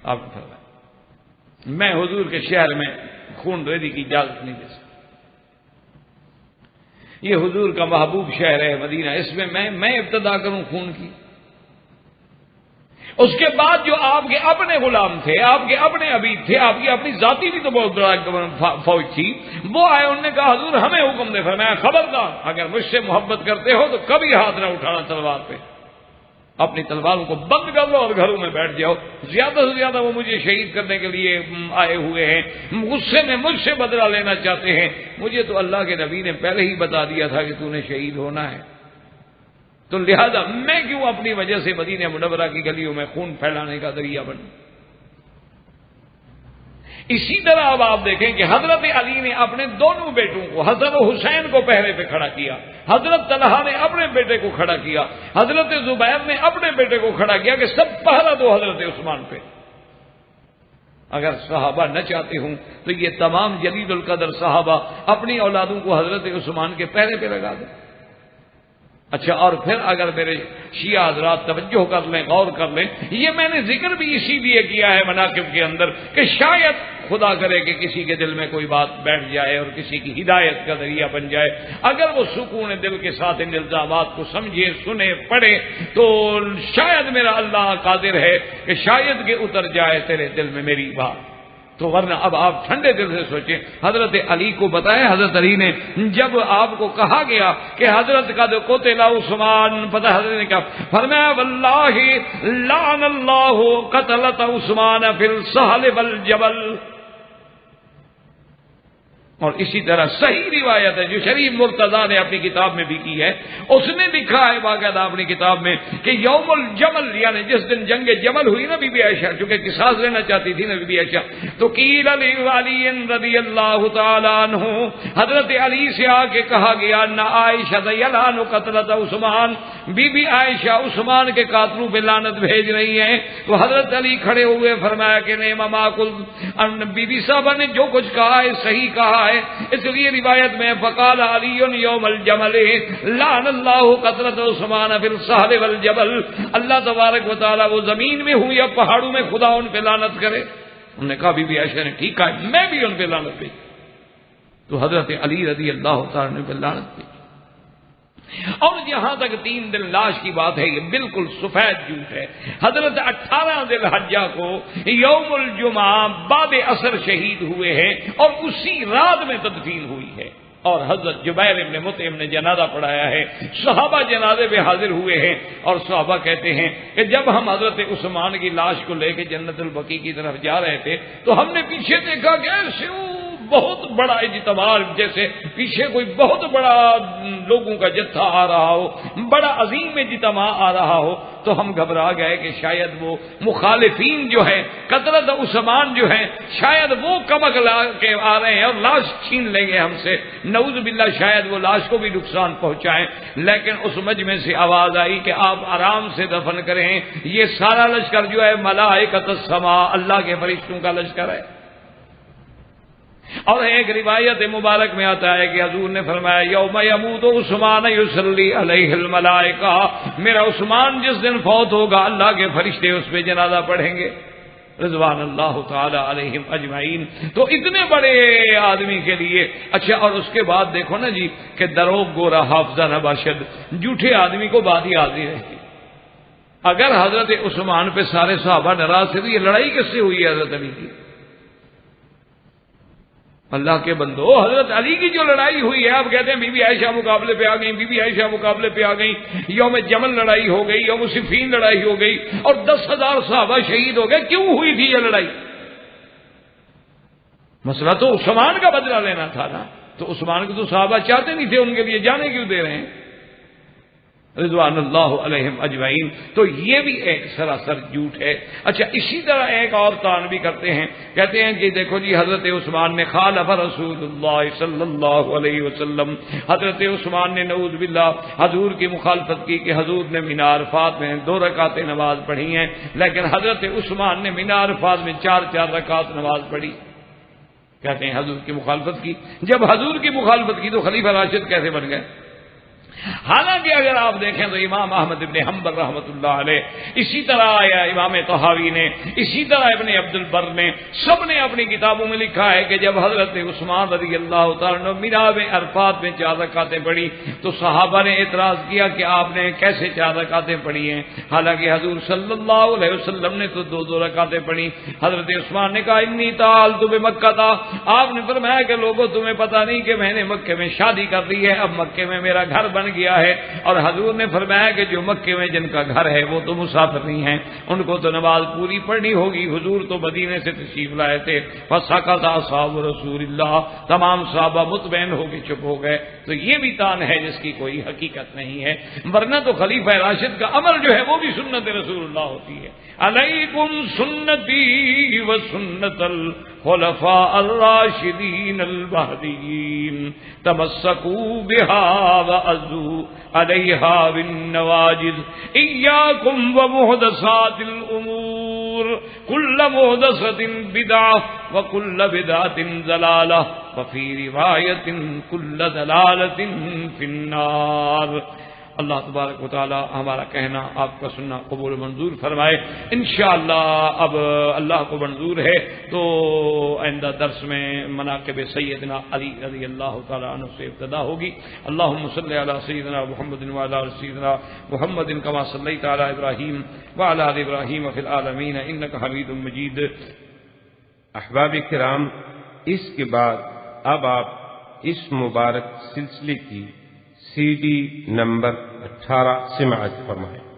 آپ فرمائیں میں حضور کے شہر میں خون ریزی کی اجازت نہیں دے سکتا، یہ حضور کا محبوب شہر ہے مدینہ، اس میں میں ابتدا کروں خون کی؟ اس کے بعد جو آپ کے اپنے غلام تھے، آپ کے اپنے عبید تھے، آپ کی اپنی ذاتی بھی تو بہت بڑا فوج تھی، وہ آئے، انہوں نے کہا حضور ہمیں حکم دے۔ فرمایا خبردار، اگر مجھ سے محبت کرتے ہو تو کبھی ہاتھ نہ اٹھانا تلوار پہ، اپنی تلواروں کو بند کر لو اور گھروں میں بیٹھ جاؤ۔ زیادہ سے زیادہ وہ مجھے شہید کرنے کے لیے آئے ہوئے ہیں، غصے میں مجھ سے بدلہ لینا چاہتے ہیں، مجھے تو اللہ کے نبی نے پہلے ہی بتا دیا تھا کہ تو نے شہید ہونا ہے، تو لہذا میں کیوں اپنی وجہ سے مدینہ منورہ کی گلیوں میں خون پھیلانے کا ذریعہ بنوں؟ اسی طرح اب آپ دیکھیں کہ حضرت علی نے اپنے دونوں بیٹوں کو، حضرت حسین کو پہرے پہ کھڑا کیا، حضرت طلحہ نے اپنے بیٹے کو کھڑا کیا، حضرت زبیر نے اپنے بیٹے کو کھڑا کیا کہ سب پہرا دو حضرت عثمان پہ۔ اگر صحابہ نہ چاہتے ہوں تو یہ تمام جلیل القدر صحابہ اپنی اولادوں کو حضرت عثمان کے پہرے پہ لگا دیں۔ اچھا، اور پھر اگر میرے شیعہ حضرات توجہ کر لیں، غور کر لیں، یہ میں نے ذکر بھی اسی لیے کیا ہے مناقب کے اندر کہ شاید خدا کرے کہ کسی کے دل میں کوئی بات بیٹھ جائے اور کسی کی ہدایت کا ذریعہ بن جائے، اگر وہ سکون دل کے ساتھ ان الزامات کو سمجھے، سنے، پڑھے، تو شاید میرا اللہ قادر ہے کہ شاید کہ اتر جائے تیرے دل میں میری بات، تو ورنہ اب آپ ٹھنڈے دل سے سوچیں، حضرت علی کو بتائیں، حضرت علی نے جب آپ کو کہا گیا کہ حضرت کا قتل عثمان، پتہ حضرت نے کہا، فرمایا واللہ لعن اللہ قتلت عثمان فی السہل والجبل. اور اسی طرح صحیح روایت ہے جو شریف مرتضیٰ نے اپنی کتاب میں بھی کی ہے، اس نے لکھا ہے باقاعدہ اپنی کتاب میں کہ یوم الجمل، یعنی جس دن جنگ جمل ہوئی نا بی بی عائشہ، چونکہ قصاص لینا چاہتی تھی نا بی بی عائشہ، تو قیل علی رضی اللہ تعالیٰ عنہ، حضرت علی سے آ کے کہا گیا نہ عائشہ یلعن قتلت عثمان، بی بی عائشہ عثمان کے قاتلوں پہ لعنت بھیج رہی ہیں. تو حضرت علی کھڑے ہوئے فرمایا کہ نہیں مما کل، بی بی صاحبہ نے جو کچھ کہا ہے صحیح کہا ہے. اس لیے روایت میں فقال علی یوم الجمل لعن اللہ قتلت عثمان فی السہل والجبل، اللہ تبارک و تعالی وہ زمین میں ہوں یا پہاڑوں میں خدا ان پہ لعنت کرے. انہوں نے کہا بی بی عائشہ نے ٹھیک کہا، میں بھی ان پہ لعنت بھیج. تو حضرت علی رضی اللہ تعالی نے پہ لعنت بھیج. اور جہاں تک 3 دن لاش کی بات ہے، یہ بالکل سفید جھوٹ ہے. حضرت 18 ذی الحجہ کو یوم الجمعہ بعد عصر شہید ہوئے ہیں اور اسی رات میں تدفین ہوئی ہے. اور حضرت جبیر ابن مطعم نے جنازہ پڑھایا ہے، صحابہ جنازے پہ حاضر ہوئے ہیں. اور صحابہ کہتے ہیں کہ جب ہم حضرت عثمان کی لاش کو لے کے جنت البقیع کی طرف جا رہے تھے تو ہم نے پیچھے دیکھا کہ ایسے بہت بڑا اجتماع، جیسے پیچھے کوئی بہت بڑا لوگوں کا جتھا آ رہا ہو، بڑا عظیم اجتماع آ رہا ہو. تو ہم گھبرا گئے کہ شاید وہ مخالفین جو ہے قتلت عثمان جو ہے شاید وہ کمک لا کے آ رہے ہیں اور لاش چھین لیں گے ہم سے، نعوذ باللہ شاید وہ لاش کو بھی نقصان پہنچائیں. لیکن اس مجمع سے آواز آئی کہ آپ آرام سے دفن کریں، یہ سارا لشکر جو ہے ملائکۃ السماء، اللہ کے فرشتوں کا لشکر ہے. اور ایک روایت مبارک میں آتا ہے کہ حضور نے فرمایا یوم یموت عثمان یصلی علیہ الملائکہ، میرا عثمان جس دن فوت ہوگا اللہ کے فرشتے اس پہ جنازہ پڑھیں گے رضوان اللہ تعالی علیہم اجمعین. تو اتنے بڑے آدمی کے لیے اچھا. اور اس کے بعد دیکھو نا جی کہ دروغ گورا حافظہ نباشد، جھوٹے آدمی کو بات ہی آتی رہتی. اگر حضرت عثمان پہ سارے صحابہ ناراض تھے تو یہ لڑائی کس سے ہوئی ہے حضرت علی کی؟ اللہ کے بندو، حضرت علی کی جو لڑائی ہوئی ہے، آپ کہتے ہیں بی بی عائشہ مقابلے پہ آ گئی، بی بی عائشہ مقابلے پہ آ گئی، یوم جمل لڑائی ہو گئی، یوم صفین لڑائی ہو گئی اور 10,000 صحابہ شہید ہو گئے. کیوں ہوئی تھی یہ لڑائی؟ مسئلہ تو عثمان کا بدلہ لینا تھا نا. تو عثمان کو تو صحابہ چاہتے نہیں تھے، ان کے لیے جانے کیوں دے رہے ہیں رضوان اللہ علیہم اجمعین. تو یہ بھی ایک سراسر جھوٹ ہے. اچھا اسی طرح ایک اور تان بھی کرتے ہیں، کہتے ہیں کہ دیکھو جی حضرت عثمان نے خالف رسول اللہ صلی اللہ علیہ وسلم، حضرت عثمان نے نعوذ باللہ حضور کی مخالفت کی کہ حضور نے مینار عرفات میں 2 رکعتیں نماز پڑھی ہیں، لیکن حضرت عثمان نے مینار عرفات میں 4 رکعت نماز پڑھی. کہتے ہیں حضور کی مخالفت کی. جب حضور کی مخالفت کی تو خلیفہ راشد کیسے بن گئے؟ حالانکہ اگر آپ دیکھیں تو امام احمد ابن حنبل رحمۃ اللہ علیہ، اسی طرح آیا امام طحاوی نے، اسی طرح ابن عبد البر نے، سب نے اپنی کتابوں میں لکھا ہے کہ جب حضرت عثمان رضی اللہ تعالیٰ نے مینار میں عرفات میں 4 رکعتیں پڑھی تو صحابہ نے اعتراض کیا کہ آپ نے کیسے 4 رکعتیں پڑھی ہیں، حالانکہ حضور صلی اللہ علیہ وسلم نے تو 2 رکعتیں پڑھی. حضرت عثمان نے کہا انی تعالت بمکہ تھا، آپ نے فرمایا کہ لوگوں تمہیں پتہ نہیں کہ میں نے مکے میں شادی کر لی ہے، اب مکے میں میرا گھر بن گیا ہے. اور حضور نے فرمایا کہ جو مکے میں جن کا گھر ہے وہ تو مسافر نہیں ہیں، ان کو تو نماز پوری پڑھنی ہوگی. حضور تو مدینے سے تشریف لائے تھے. فسکت اصحاب رسول اللہ، تمام صحابہ مطمئن ہو کے چپ ہو گئے. تو یہ بھی تان ہے جس کی کوئی حقیقت نہیں ہے، ورنہ تو خلیفہ راشد کا عمل جو ہے وہ بھی سنت رسول اللہ ہوتی ہے. علیکم سنتی و سنت الخلفاء الراشدین المہدیین تمسکوا بها وعضوا علیہا بالنواجذ ایاکم ومحدثات الامور کل محدثۃ بدعہ وکل بدعۃ ضلالہ وفی روایۃ کل ضلالۃ فی النار. اللہ تبارک و تعالی ہمارا کہنا آپ کا سننا قبول منظور فرمائے. انشاءاللہ اب اللہ کو منظور ہے تو آئندہ درس میں مناقب سیدنا علی رضی اللہ تعالی عنہ سے ابتدا ہوگی. اللہم صلی علی سیدنا محمد وعلی آل سیدنا محمد کما صلیت علی ابراہیم وعلی آل ابراہیم فی العالمین انک حمید مجید. احباب کرام، اس کے بعد اب آپ اس مبارک سلسلے کی CD نمبر 18 سماعت فرمائیں۔